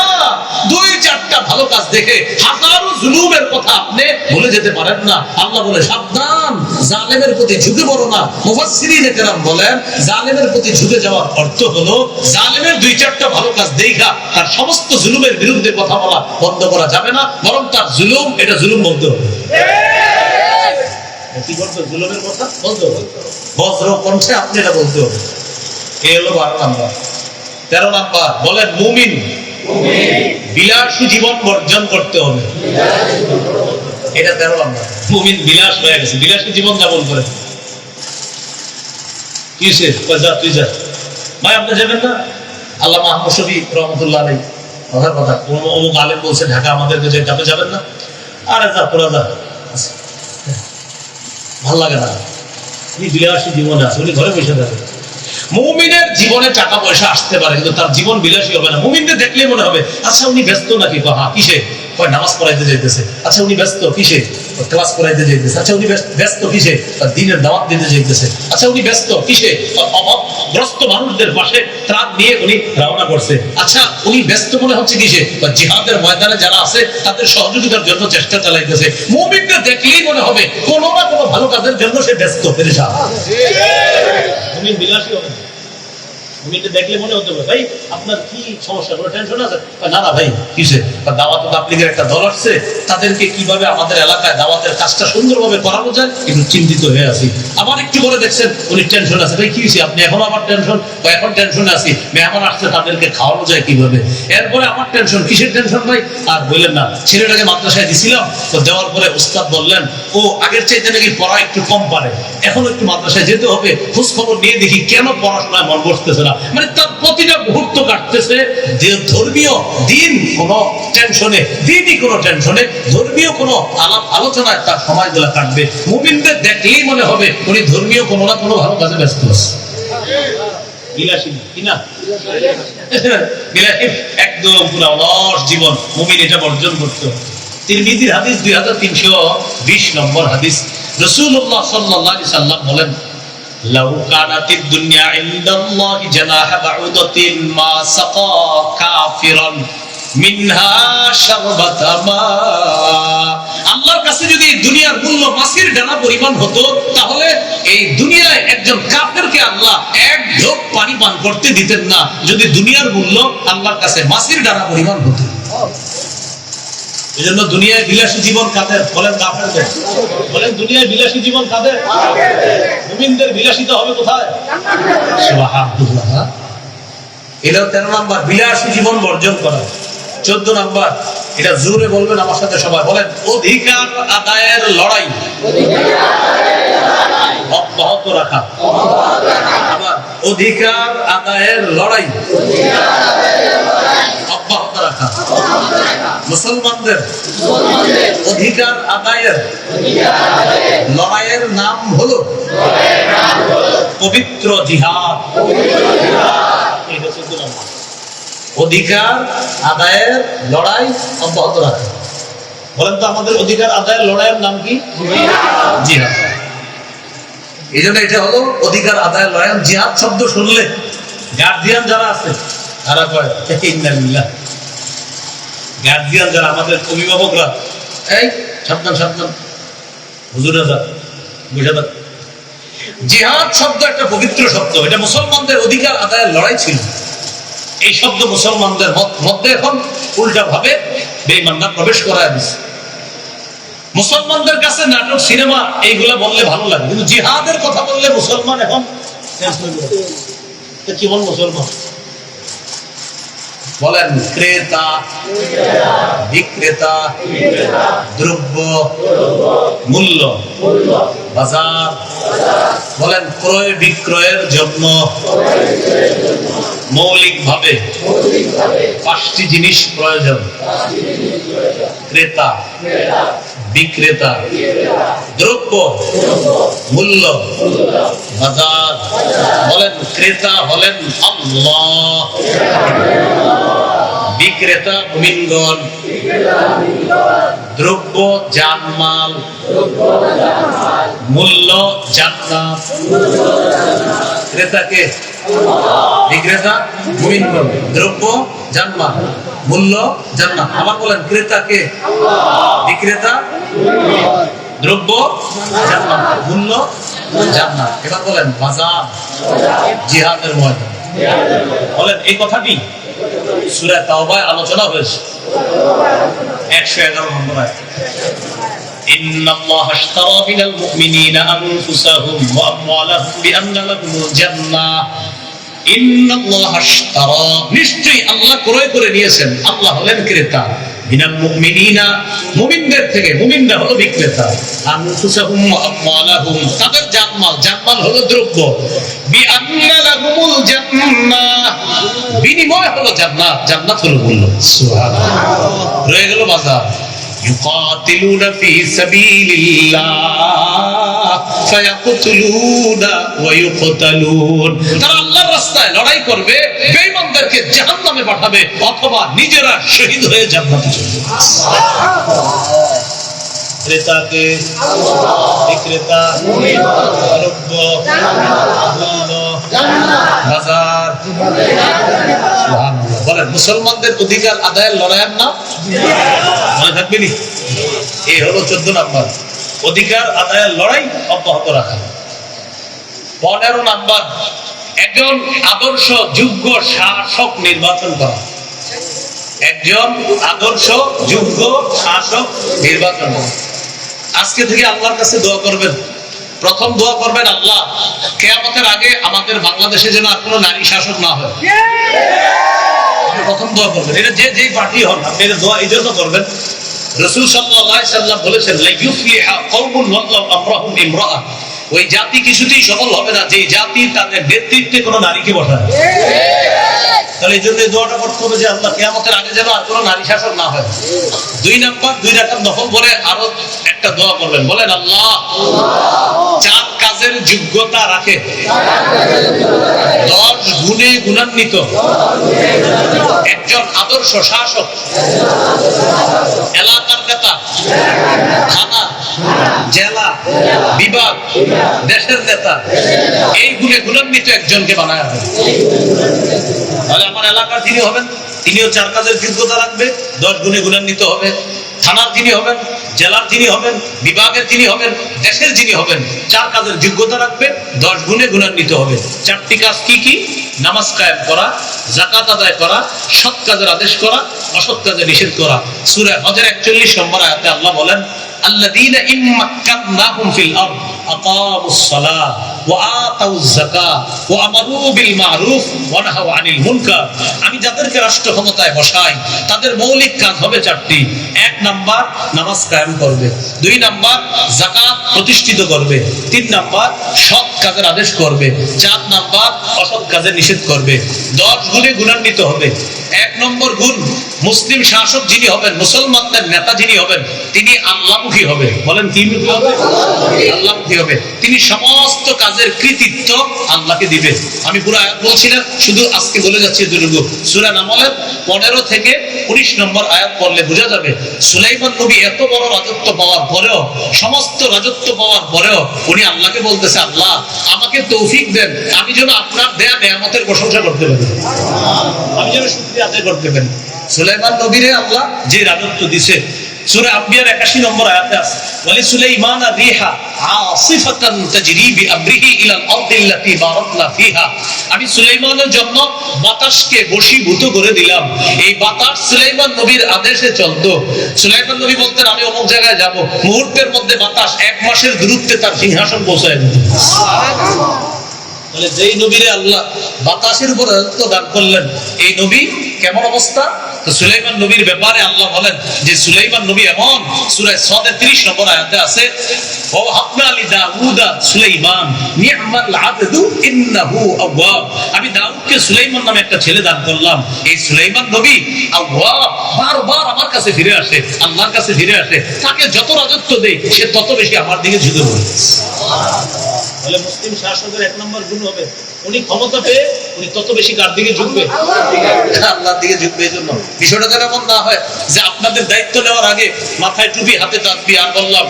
2-4টা ভালো কাজ দেখে হাজারো জুলুমের কথা আপনি ভুলে যেতে পারেন না। আল্লাহ বলে সাবধান, জালেমের প্রতি ঝুঁকে পড়ো না। মুফাসসিরিন কেরাম বলেন জালেমের প্রতি ঝুঁকে যাওয়ার অর্থ হলো জালেমের 2-4টা ভালো কাজ দেখা তার সমস্ত জুলুমের বিরুদ্ধে কথা বলা বন্ধ করা যাবে না, বরং তার জুলুম এটা জুলুম বলতে হবে। কি করতে? জুলুমের কথা বলতে হবে, বজ্র কণ্ঠে আপনি এটা বলতে হবে। এই হলো 12 নম্বর। 13 নম্বর, বলেন মুমিন বিলাসী জীবন বর্জন করতে হবে। এটা 13 নম্বর। মুমিন বিলাস হয়ে গেছে, বিলাসী জীবন যাপন করে। কিসের যা তুই যা ভাই, আপনি যাবেন না? আল্লামা আহমদ শফী রহমতুল্লাহ আলাইহি কথার কথা, অমুক আলেম বলছে ঢাকা আমাদেরকে যেতে, আপনি যাবেন না? আরে যা তোরা যা, ভাল লাগে না। উনি বিলাসী জীবনে আছে, উনি ঘরে বসে থাকেন। মুমিনের জীবনে টাকা পয়সা আসতে পারে কিন্তু তার জীবন বিলাসী হবে না। মুমিনকে দেখলেই মনে হবে আচ্ছা উনি ব্যস্ত নাকি, হ্যাঁ কিসে, নামাজ পড়াইতে যাইতেছে। আচ্ছা উনি ব্যস্ত কিসে, ক্লাস করাইতে যাইতেছে। আচ্ছা উনি ব্যস্ত কিসে, দিনের দাওয়াত দিতে যাইতেছে। আচ্ছা উনি ব্যস্ত কিসে, অভাবগ্রস্ত মানুষদের পাশে ত্রাণ নিয়ে উনি রওনা করছে। আচ্ছা উনি ব্যস্ত মনে হচ্ছে কিসে, জিহাদের ময়দানে যারা আছে তাদের সহযোগিতার জন্য চেষ্টা চালাইতেছে। মুমিনকে দেখলেই মনে হবে কোনো না কোনো ভালো কাজের জন্য সে ব্যস্ত। পেরেশান মুমিন বিলাসী হবে না। মুমিনকে দেখলে মনে হতে পারে ভাই আপনার কি সমস্যা, কোনো টেনশন আছে? না না ভাই কিসে, দাওয়াত তাবলীগের একটা দল আসছে, তাদেরকে কিভাবে আমাদের এলাকায় দাওয়াতের কাজটা সুন্দরভাবে করানো যায় একটু চিন্তিত হয়ে আছি। আবার একটু করে দেখছেন উনি টেনশন আছে। ভাই কি হয়েছে, আপনি এখন আবার টেনশন? এখন টেনশনে আছি, মেহমান আসছে তাদেরকে খাওয়ানো যায় কিভাবে। এরপরে আমার টেনশন, কিসের টেনশন ভাই? আর বললেন না, ছেলেটাকে মাদ্রাসায় দিছিলাম তো, দেওয়ার পরে উস্তাদ বললেন ও আগের চাইতে নাকি পড়া একটু কম পারে, এখন একটু মাদ্রাসায় যেতে হবে, খোঁজ খবর নিয়ে দেখি কেন পড়াশোনায় মন বসতেছে না। মানে তার প্রতিটা মুহূর্ত কাটতেছে যে ধর্মীয় দিন কোন টেনশনে, দিনই কোন টেনশনে, ধর্মীয় কোন আলাপ আলোচনায় তার সময়গুলো কাটবে। মুমিনদের দেখলেই মনে হবে উনি ধর্মীয় কোনো না কোনো ভালো কাজে ব্যস্ত আছে। বিলাসী কিনা, একদম পুরা অলস জীবন। মুমিন এটা বর্জন করতে হবে। তিরমিজির হাদিস 2320 নম্বর হাদিস, রাসূলুল্লাহ সাল্লাল্লাহু আলাইহি সাল্লাম বলেন লাউ কানাতিদ দুনিয়া ইনদাল্লাহি জানাহা বাউদাতিন মা সাকা কাফিরান মিনহা শারবাতা মা। আল্লাহর কাছে যদি দুনিয়ার মূল্য মাছের ডানা পরিমাণ হতো তাহলে এই দুনিয়ায় একজন কাফেরকে আল্লাহ এক ঢোক পানি পান করতে দিতেন না, যদি দুনিয়ার মূল্য আল্লাহর কাছে মাছের ডানা পরিমাণ হতো। এজন্য দুনিয়ায় বিলাসী জীবন কাদের? বলেন কাফেরদের। বলেন দুনিয়ায় বিলাসী জীবন কাদের? মুমিনদের বিলাসিতা হবে কোথায়? সুবহানাল্লাহ। এটা 13 নাম্বার, বিলাসী জীবন বর্জন করা। 14 নাম্বার, এটা জোরে বলবেন আমার সাথে সবাই, বলেন অধিকার আদায়ের লড়াই অব্যাহত রাখা। আবার অধিকার আদায়ের লড়াই অব্যাহত রাখা। মুসলমানদের অধিকার আদায়ের লড়াইয়ের নাম হলো পবিত্র জিহাদ। অধিকার আদায়ের লড়াই অব্যাহত রাখা। বলেন তো আমাদের অধিকার আদায়ের লড়াইয়ের নাম কি? জিহাদ। এই জন্য এটা হলো অধিকার আদায়ের লড়াই। জিহাদ শব্দ শুনলে গার্জিয়ান যারা আছে তারা কয় ইন্নালিল্লাহ। গার্জিয়ান যারা আমাদের অভিভাবকরা, এই সাবধান সাবধান, হুজুরা যা বুঝা থাক। জিহাদ শব্দ একটা পবিত্র শব্দ, এটা মুসলমানদের অধিকার আদায়ের লড়াই ছিল। এই শব্দ মুসলমানদের মধ্যে এখন উল্টা ভাবে বেঈমানরা প্রবেশ করায় দিচ্ছে। মুসলমানদের কাছে নাটক সিনেমা এইগুলা বললে ভালো লাগে, কিন্তু জিহাদের কথা বললে মুসলমান এখন কেমন মুসলমান? বলেন ক্রেতা বিক্রেতা, দ্রব্য মূল্য বাজার, বলেন ক্রয় বিক্রয়ের জন্য মৌলিকভাবে 5টি জিনিস প্রয়োজন: ক্রেতা, বিক্রেতা, দ্রব্য মূল্য, বাজার। বলেন ক্রেতা হলেন আল্লাহ, বিক্রেতা মুমিনগণ, দ্রব্য জানমাল, মূল্য জান্নাত। ক্রেতাকে বিক্রেতা মুমিনগণ, দ্রব্য জানমাল, মূল্য জান্নাত। আবার বলেন ক্রেতাকে বিক্রেতা, দ্রব্য জান্নাত, মূল্য জান্নাত। এবার বলেন বাজার, জিহাদের ময়দান। বলেন এই কথাটি সূরা তাওবায় আলোচনা হয়েছে 111 নম্বর আয়াত। ইন্নাল্লাহা আশতারা মিনাল মুমিনিনা আনফুসাহুম ওয়া আমওয়ালাহুম বিআন্না লাহুমুল জান্নাহ। ইন্নাল্লাহা আশতারা, নিশ্চয়ই আল্লাহ ক্রয় করে নিয়েছেন। আল্লাহ হলেন ক্রেতা, মিনাল মুমিনিনা, মুমিনদের থেকে, মুমিনরা হলো বিক্রেতা, আনফুসাহুম ওয়া আমওয়ালাহুম, তাদের জানমাল, জানমাল হলো দ্রব্য, বিআন্না লাহুমুল জান্নাহ, বিনিময় হলো জান্নাত, জান্নাত হলো মূল্য। সুবহানাল্লাহ। রয়ে গেল বাজার। ইউকাতিলুনা ফি সাবিলিল্লাহ ফায়াকতুলুনা ওয়া ইউকতালুন, তারা আল্লাহর রাস্তায় লড়াই করবে, বেঈমানদেরকে জাহান্নামে পাঠাবে অথবা নিজেরা শহীদ হয়ে জান্নাতে চলে যাবে। ক্রেতাকে আল্লাহ, বিক্রেতা মুমিন, দ্রব্য মূল্য বাজার। সুবহানাল্লাহ। বলেন মুসলমানদের অধিকার আদায়ের লড়াইয়ের নাম মনে থাকবে নি? এই হলো 14 নাম্বার, অধিকার আদায়ের লড়াই অব্যাহত রাখা। 15 নাম্বার, একজন আদর্শ যোগ্য শাসক নির্বাচন করা। একজন আদর্শ যোগ্য শাসক নির্বাচন করা। আজকে থেকে আল্লাহর কাছে দোয়া করবেন। প্রথম দোয়া করবেন, আল্লাহ কিয়ামতের আগে আমাদের বাংলাদেশে যেন আর কোনো নারী শাসক না হয়। প্রথম দোয়া করবেন, এটা যে যেই পার্টি হন আপনি এটা দোয়া এই জন্য করবেন। রাসূল সাল্লাল্লাহু আলাইহি সাল্লাম বলেছেন, লা ইউফলিহা কওমুন ওয়াল্লাহু আমরাহুম ইমরাআ, ওই জাতি কিছুতেই সফল হবে না যে জাতি তাদের নেতৃত্বে কোনো নারীকে বসায়। তাহলে এই জন্য দোয়াটা করতে হবে যে আল্লাহ কিয়ামতের আগে যেন আর কোনো নারী শাসক না হয়। 2 নাম্বার, 2 রাকাত নফল পড়ে আরো একটা দোয়া করবেন, বলেন আল্লাহ 4 কাজের যোগ্যতা রাখে, 10 গুণে গুণান্বিত একজন আদর্শ শাসক, এলাকার নেতা, থানা, জেলা, বিভাগ, দেশের নেতা, এই গুণে গুণান্বিত একজনকে বানায় হবে। তাহলে আমার এলাকার যিনি হবেন তিনিও 4 কাজের যোগ্যতা রাখবে, 10 গুণে গুণান্বিত হবে। থানার যিনি হবেন, জেলার যিনি হবেন, বিভাগের যিনি হবেন, দেশের যিনি হবেন, 4 কাজের যোগ্যতা রাখবে, 10 গুণে গুণান্বিত হবে। 4টি কাজ কি কি? নামাজ কায়েম করা, যাকাত আদায় করা, সৎ কাজের আদেশ করা, অসৎ কাজের নিষেধ করা। সূরা হজের 41 নম্বর আয়াতে আল্লাহ বলেন, আল্লাযীনা ইম্মাক্কানাহুম ফিল আরদ আকামুস সালাহ ওয়া আতাউয যাকাত ওয়া আমারু বিল মা'রুফ ওয়া নাহাউ আনিল মুনকার, আমি যাদেরকে রাষ্ট্র ক্ষমতায় বসাই তাদের মৌলিক কাজ হবে 4টি। 1 নাম্বার নামাজ কায়েম করবে, 2 নাম্বার যাকাত প্রতিষ্ঠিত করবে, 3 নাম্বার সৎ কাজের আদেশ করবে, 4 নাম্বার অসৎ কাজের নিষেধ করবে। 10 গুণে গুণান্বিত হবে। 1 নম্বর গুণ, মুসলিম শাসক যিনি হবেন, মুসলমানদের নেতা যিনি হবেন, তিনি আল্লাহমুখী হবে। বলেন কি হবে? আল্লাহমুখী হবে। তিনি সমস্ত কাজের কৃতিত্ব আল্লাহকে দিবে। আমি পুরো আয়াত বলছি না, শুধু আজকে বলে যাচ্ছি এতটুকু। সূরা নামলের 15 থেকে 19 নম্বর আয়াত পড়লে বোঝা যাবে সুলাইমান নবী এত বড় রাজত্ব পাওয়ার পরেও, সমস্ত রাজত্ব পাওয়ার পরেও উনি আল্লাহকে বলতেছে, আল্লাহ আমাকে তৌফিক দেন, আমি যেন আপনার দেয়া নেয়ামতের প্রশংসা করতে পারি, আমি যেন শুকরিয়া আদায় করতে পারি। সুলাইমান নবীরে আল্লাহ যে রাজত্ব দিছে, সূরা আম্বিয়ার 81 নম্বর আয়াতে আছে, ওয়ালি সুলাইমান আর-রিহা আসিফাতান তাজরি বিআমরিহি ইলাল আরদিল্লাতী বারাকনা ফিহা, আমি সুলাইমানের জন্য বাতাসকে বশীভূত করে দিলাম। এই বাতাস সুলাইমান নবীর আদেশে চলতো। সুলাইমান নবী বলতেন, আমি অমুক জায়গায় যাব, মুহূর্তের মধ্যে বাতাস 1 মাসের দূরত্বে তার সিংহাসন পৌঁছায় দিত। তাহলে যেই নবীরে আল্লাহ বাতাসের উপর রাজত্ব দান করলেন, এই নবী কেমন অবস্থা? তো সুলাইমান নবীর ব্যাপারে আল্লাহ বলেন যে সুলাইমান নবী এমন, সূরা সদের 30 নম্বর আয়াতে আছে, ও হাবনা লি দাউদা সুলাইমান নি'মাল আবদু ইন্নাহু আওয়াব, আমি দাউদকে সুলাইমান নামে একটা ছেলে দান করলাম। এই সুলাইমান নবী আওয়াব, বারবার আমার কাছে ফিরে আসে, আল্লাহর কাছে ফিরে আসে। তাকে যত রাজত্ব দেই সে তত বেশি আমার দিকে ঝুঁকে পড়ে। তাহলে মুসলিম শাসকের 1 নম্বর গুণ হবে, উনি ক্ষমতা পেয়ে উনি তত বেশি কার দিকে ঝুঁকবে? আল্লাহর দিকে ঝুঁকবে। এই জন্য বিষয়টা যেন এমন না হয় যে আপনাদের দায়িত্ব নেওয়ার আগে মাথায় টুপি, হাতে তাসবিহ আর বললাম,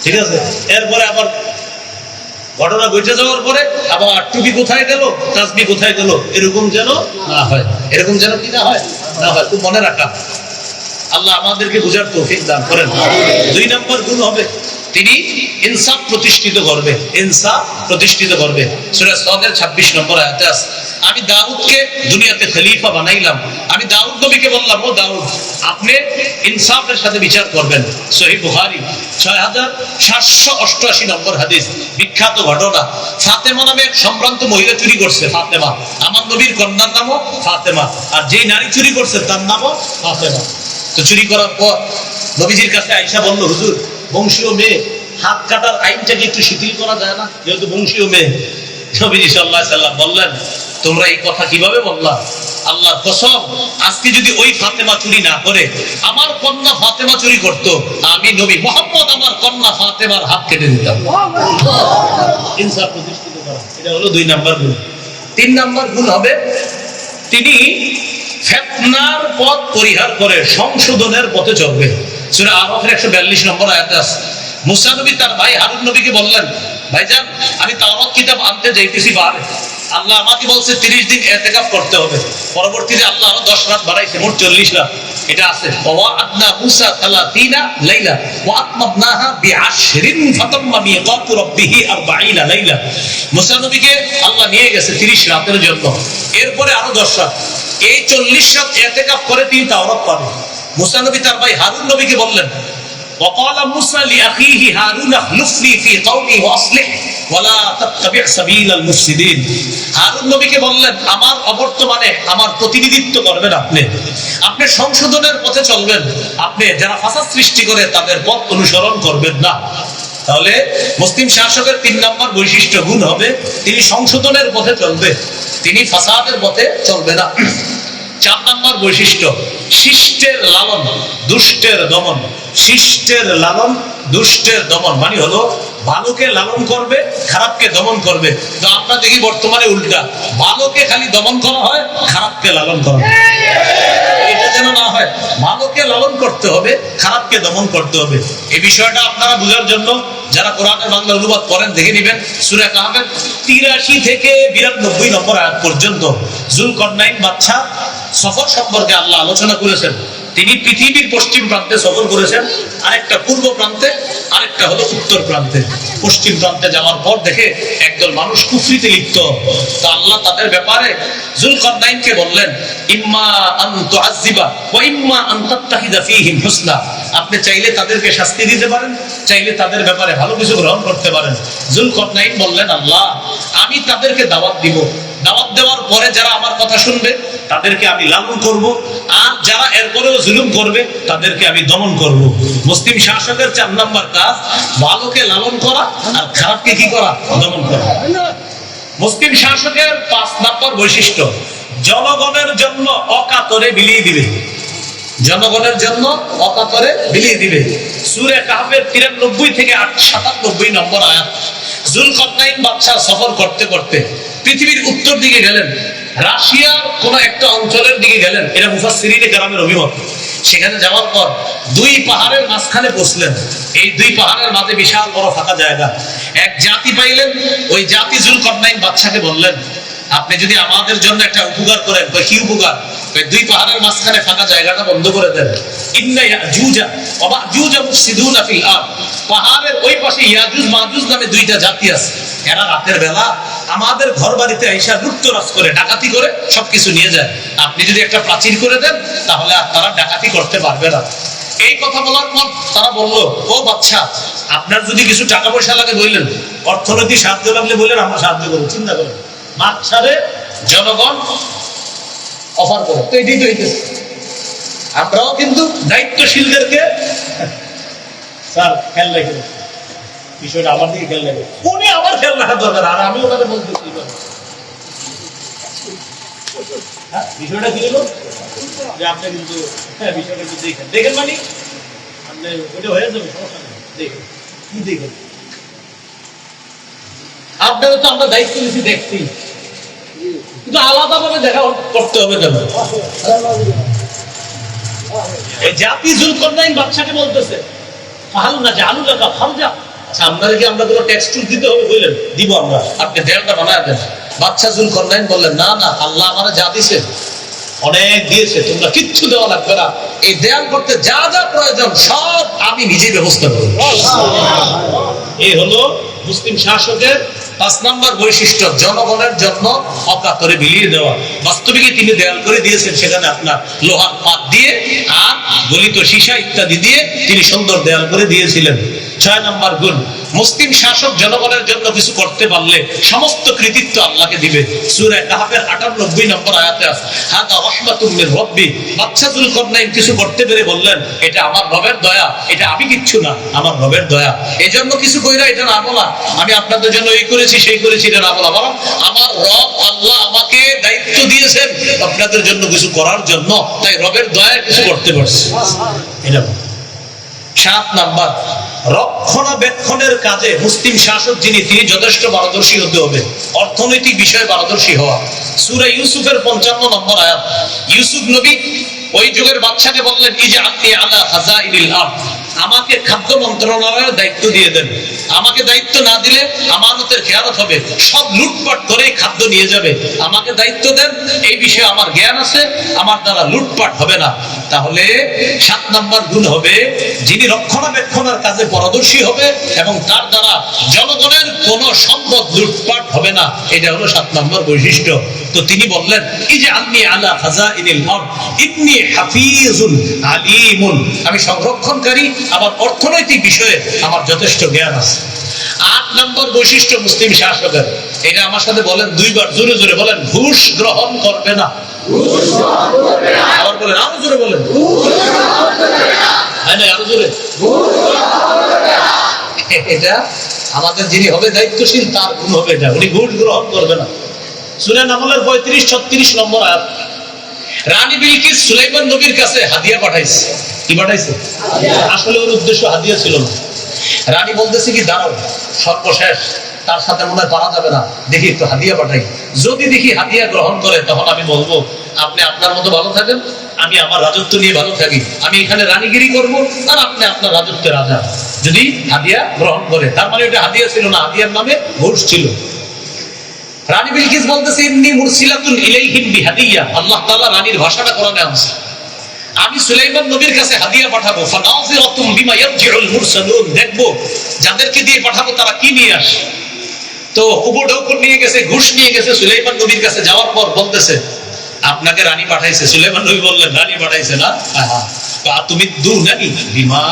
ঠিক আছে, এরপরে আবার ঘটনা ঘটে যাওয়ার পরে আবার টুপি কোথায় গেল, তাসবিহ কোথায় গেল, এরকম যেন না হয়। এরকম যেন কি না হয়, না হয়। খুব মনে রাখা। আল্লাহ আমাদেরকে বুঝার তৌফিক দান করেন। 2 নম্বর গুণ হবে, তিনি ইনসাফ প্রতিষ্ঠিত করবে, ইনসাফ প্রতিষ্ঠিত করবে। সূরা সদের 26 নম্বর আয়াতে আছে, আমি দাউদকে দুনিয়াতে খলিফা বানাইলাম। আমি দাউদ নবীকে বললাম, ও দাউদ, আপনি ইনসাফের সাথে বিচার করবেন। সহিহ বুখারী 6788 নম্বর হাদিস, বিখ্যাত ঘটনা। ফাতেমা নামে এক সম্ভ্রান্ত মহিলা চুরি করছে। ফাতেমা, আমার নবীর কন্যার নামও ফাতেমা, আর যেই নারী চুরি করছে তার নামও ফাতেমা। তো চুরি করার পর নবীজির কাছে আয়েশা বলল, হুজুর, বংশীয় মেয়ে, হাত কাটার আইনটাকে একটু শিথিল করা যায় না, যেহেতু বংশীয় মেয়ে? নবীজি সাল্লাল্লাহু আলাইহি সাল্লাম বললেন, তোমরা এই কথা কিভাবে বললা? আল্লাহর কসম, আজকে যদি ওই ফাতেমা চুরি না করে আমার কন্যা ফাতেমা চুরি করত, আমি নবী মুহাম্মদ আমার কন্যা ফাতেমার হাত কেটে দিতাম। ইনসাফ প্রতিষ্ঠিত করা, এটা হলো 2 নাম্বার গুণ। 3 নাম্বার গুণ হবে, তিনি ফিতনার পথ পরিহার করে সংশোধনের পথে চলবে। সূরা আরাফের 142 নম্বর আয়াতে আছে, মুসা নবী তার ভাই হারুন নবীকে বললেন, ভাইজান, আমি তাওরাত কিতাব আনতে যাইতেছি বাইরে। আল্লাহ আমাকে বলছে 30 দিন ইতিকাফ করতে হবে। পরবর্তীতে আল্লাহ আরো 10 রাত বাড়াইছে, মোট 40 রাত। এটা আছে, ওয়া'আদনা মুসা 30 লাইলা ওয়া আতমামনাহা বি'আশরিন ফাতাম্মা মিকাতু রাব্বিহি 40 লাইলা। মুসা নবীকে আল্লাহ নিয়ে গেছে 30 রাতের জন্য, এরপরে আরো 10 রাত। এই 40 রাত ইতিকাফ করে তিনি তাওরাত পাবেন। মুসা নবী তার ভাই হারুন নবীকে বললেন, وقال موسى لأخيه هارون اخلفني في قومي وأصلح ولا تتبع سبيل المفسدين। হারুন নবীকে বললেন, আমার অবর্তমানে আমার প্রতিনিধিত্ব করবেন আপনি, আপনি সংশোধনের পথে চলবেন, আপনি যারা ফাসাদ সৃষ্টি করে তাদের পথ অনুসরণ করবেন না। তাহলে মুসলিম শাসকের 3 নম্বর বৈশিষ্ট্য গুণ হবে, তিনি সংশোধনের পথে চলবে, তিনি ফাসাদের পথে চলবে না। 4 নম্বর বৈশিষ্ট্য, শিষ্টের লালন দুষ্টের দমন। শিষ্টের লালন দুষ্টের দমন মানে হলো ভালোকে লালন করবে, খারাপকে দমন করবে। তো আমরা দেখি বর্তমানে উল্টা, ভালোকে খালি দমন করা হয়, খারাপকে লালন করা হয়। এটা যেন না হয়, ভালোকে লালন করতে হবে, খারাপকে দমন করতে হবে। এই বিষয়টা আপনারা বোঝার জন্য যারা কোরআনের বাংলা অনুবাদ করেন দেখে নেবেন, সূরা কাহফের 83 থেকে 92 নম্বর আয়াত পর্যন্ত যুলকারনাইন বাদশা সফর সম্পর্কে আল্লাহ আলোচনা করেছেন। তিনি পৃথিবীর পশ্চিম প্রান্তে সফর করেছেন, আরেকটা পূর্ব প্রান্তে, আরেকটা হলো উত্তর প্রান্তে। পশ্চিম প্রান্তে যাওয়ার পর দেখে একদল মানুষ কুফরিতে লিপ্ত। তো আল্লাহ তাদের ব্যাপারে যুলকারনাইনকে বললেন, ইম্মা আন তুআযিবা ওয়া ইম্মা আন তাত্তাখিযা ফীহিম হুসনা। আপনি চাইলে তাদেরকে শাস্তি দিতে পারেন, চাইলে তাদের ব্যাপারে ভালো কিছু গ্রহণ করতে পারেন। যুলকারনাইন বললেন, আল্লাহ, আমি তাদেরকে দাওয়াত দিব, দাওয়াত দেওয়ার পরে যারা আমার কথা শুনবে তাদেরকে আমি লালন করব, আর যারা এরপরেও জুলুম করবে তাদেরকে আমি দমন করব। মুসলিম শাসকের 4 নম্বর কাজ, ভালোকে লালন করা আর খারাপকে কি করা? দমন করা। মুসলিম শাসকের 5 নম্বর বৈশিষ্ট্য, জনগণের জন্য অকাতরে বিলিয়ে দিবে। জনগণের জন্য অকাতরে বিলিয়ে দিবে। সূরা কাহফের 93 থেকে 97 নম্বর আয়াত। যুলকারনাইন বাদশা সফর করতে করতে পৃথিবীর উত্তর দিকে গেলেন, রাশিয়ার কোন একটা অঞ্চলের দিকে গেলেন, এটা মুফাসসিরিনে কেরামের অভিমত। সেখানে যাওয়ার পর 2 পাহাড়ের মাঝখানে বসলেন। এই 2 পাহাড়ের মাঝে বিশাল বড় ফাঁকা জায়গা। এক জাতি পাইলেন, ওই জাতি যুলকারনাইন বাদশাকে বললেন, আপনি যদি আমাদের জন্য একটা উপকার করেন। কি উপকার? ওই 2 পাহাড়ের মাঝখানে ফাঁকা জায়গাটা বন্ধ করে দেন। ইন্না ইয়াজুজা ওয়া মাজুজা মুফসিদুনা ফিল আরদ। পাহাড়ের ওই পাশে ইয়াজুজ মাজুজ নামে 2টা জাতি আছে। এরা রাতের বেলা আমাদের ঘর বাড়িতে আইসা লুটতরাজ করে, ডাকাতি করে সবকিছু নিয়ে যায়। আপনি যদি একটা প্রাচীর করে দেন তাহলে আর তারা ডাকাতি করতে পারবে না। এই কথা বলার পর তারা বলল, ও বাদশা, আপনার যদি কিছু টাকা পয়সা লাগে বললেন, অর্থনৈতিক সাহায্য লাগলে বললেন, আমরা সাহায্য করব। চিন্তা করেন, বাদশারে জনগণ অফার করে। তো এটাই তো হইতেছে। আমরাও কিন্তু দায়িত্বশীলদেরকে স্যার খেয়াল রাখবেন, বিষয়টা আমার দিকে খেয়াল রাখবেন। উনি আমার খেয়াল রাখা দরকার, আর আমি ওনাকে বলতেছি বিষয়টা কি হলো যে আপনি কিন্তু বিষয়টা একটু দেখেন। দেখেন মানে আপনি ওইটা হয়ে যাবে, সমস্যা নেই। দেখেন কি দেখেন, আপনারা তো আমরা দায়িত্ব নিচ্ছি দেখছি, কিন্তু আলাদাভাবে দেখা করতে হবে কেন? এই জাতি যুলকারনাইন বাদশাকে বলতেছে, ফাহাল না জালুলাকা ফারজা। আচ্ছা, আপনারা কি আমরা কোনো ট্যাক্স টুল দিতে হবে? বললেন, দিব আমরা, আপনি দেয়ালটা বানায় দেন। বাদশা যুলকারনাইন বললেন, না না, আল্লাহ আমারে যা দিয়েছে অনেক দিয়েছে, তোমরা কিচ্ছু দেওয়া লাগবে না। এই দেয়াল করতে যা যা প্রয়োজন সব আমি নিজেই ব্যবস্থা করব। এই হলো মুসলিম শাসকের 5 নম্বর বৈশিষ্ট্য জনগণের জন্য অকাতরে বিলিয়ে দেওয়া। বাস্তবিকই তিনি দেয়াল করে দিয়েছেন, সেখানে আপনার লোহার পাত দিয়ে আর গলিত সীসা ইত্যাদি দিয়ে তিনি সুন্দর দেয়াল করে দিয়েছিলেন। 6 নম্বর গুণ, মুসলিম শাসক জনগণের জন্য কিছু করতে পারলে সমস্ত কৃতিত্ব আল্লাহকে দিবে। সূরা কাহফের 98 নম্বর আয়াতে আছে, হাদা রাহমাতুম মির রাব্বি। বাদশা যুলকারনাইন কিছু করতে পেরে বললেন, এটা আমার রবের দয়া, এটা আমি কিচ্ছু না, আমার রবের দয়া। এজন্য কিছু কইরা এটা না বলা, আমি আপনাদের জন্য এই করেছি সেই করেছি, এটা না বলা, বরং আমার রব আল্লাহ আমাকে দায়িত্ব দিয়েছেন আপনাদের জন্য কিছু করার জন্য, তাই রবের দয়া কিছু করতে পারছি, এটা। 7 নাম্বার, রক্ষণাবেক্ষণের কাজে মুসলিম শাসক যিনি, তিনি যথেষ্ট পারদর্শী হতে হবে, অর্থনৈতিক বিষয়ে পারদর্শী হওয়া। সূরা ইউসুফের 55 নম্বর আয়াত, ইউসুফ নবী ওই যুগের বাদশাকে বললেন, ইজআলনি আলা খাযাইনিল আরদ, আমাকে খাদ্য মন্ত্রণালয়ের দায়িত্ব দিয়ে দেন। আমাকে দায়িত্ব না দিলে আমানতের খেয়ানত হবে, সব লুটপাট করে খাদ্য নিয়ে যাবে। আমাকে দায়িত্ব দেন, এই বিষয়ে আমার জ্ঞান আছে, আমার দ্বারা লুটপাট হবে না। তাহলে 7 নম্বর গুণ হবে, যিনি রক্ষণাবেক্ষণের কাজে পারদর্শী হবে এবং তার দ্বারা জনগণের কোন সম্পদ লুটপাট হবে না, এটা হলো 7 নম্বর বৈশিষ্ট্য। তো তিনি বললেন, ইজআলনি আলা খাযাইনিল আরদ ইন্নী হাফিজুন আলীমুন, আমি সংরক্ষণকারী, আমার অর্থনৈতিক বিষয়ে আমার যথেষ্ট জ্ঞান আছে। 8 নম্বর বৈশিষ্ট্য মুসলিম শাসকের, এটা আমার সাথে বলেন 2 বার, জোরে জোরে বলেন, ঘুষ গ্রহণ করবে না। আবার বলেন, আরো জোরে বলেন, আরো জোরে। এটা আমাদের যিনি হবে দায়িত্বশীল, তার গুণ হবে এটা, উনি ঘুষ গ্রহণ করবে না। সূরা নামলের 35-36 নম্বর আয়াত, রানী বিলকিস সুলাইমান নবীর কাছে হাদিয়া পাঠাইছে। কি পাঠাইছে? আসলে ওর উদ্দেশ্য হাদিয়া ছিল না। রানী বলতেছে কি, দাঁড়াও, সর্বশেষ তার সাথে মনে হয় পারা যাবে না, দেখি একটু হাদিয়া পাঠাই। যদি দেখি হাদিয়া গ্রহণ করে, তখন আমি বলবো আপনি আপনার মতো ভালো থাকেন, আমি আমার রাজত্ব নিয়ে ভালো থাকি, আমি এখানে রানীগিরি করবো, আর আপনি আপনার রাজত্বের রাজা। যদি হাদিয়া গ্রহণ করে, তার মানে এটা হাদিয়া ছিল না, হাদিয়ার নামে ঘুষ ছিল। রানী বিলকিস বলতেছে, ইন্নী মুরসিলাতুন ইলাইহিম বিহাদিয়া, আল্লাহ তাআলা রানীর ভাষাটা কোরআনে আছে, আমি সুলাইমান নবীর কাছে হাদিয়া পাঠাবো। ফানাযিরাতুম বিমা ইয়ারজিউল মুরসালুন, দেখবো যাদেরকে দিয়ে পাঠাবো তারা কি নিয়ে আসে। তো উপঢৌকন নিয়ে গেছে, ঘুষ নিয়ে গেছে। সুলাইমান নবীর কাছে যাওয়ার পর বলতেছে, আপনাকে রানী পাঠাইছে। সুলাইমান নবী বললেন, রানী পাঠাইছে না? হ্যাঁ। তুমি দু নানি বিমা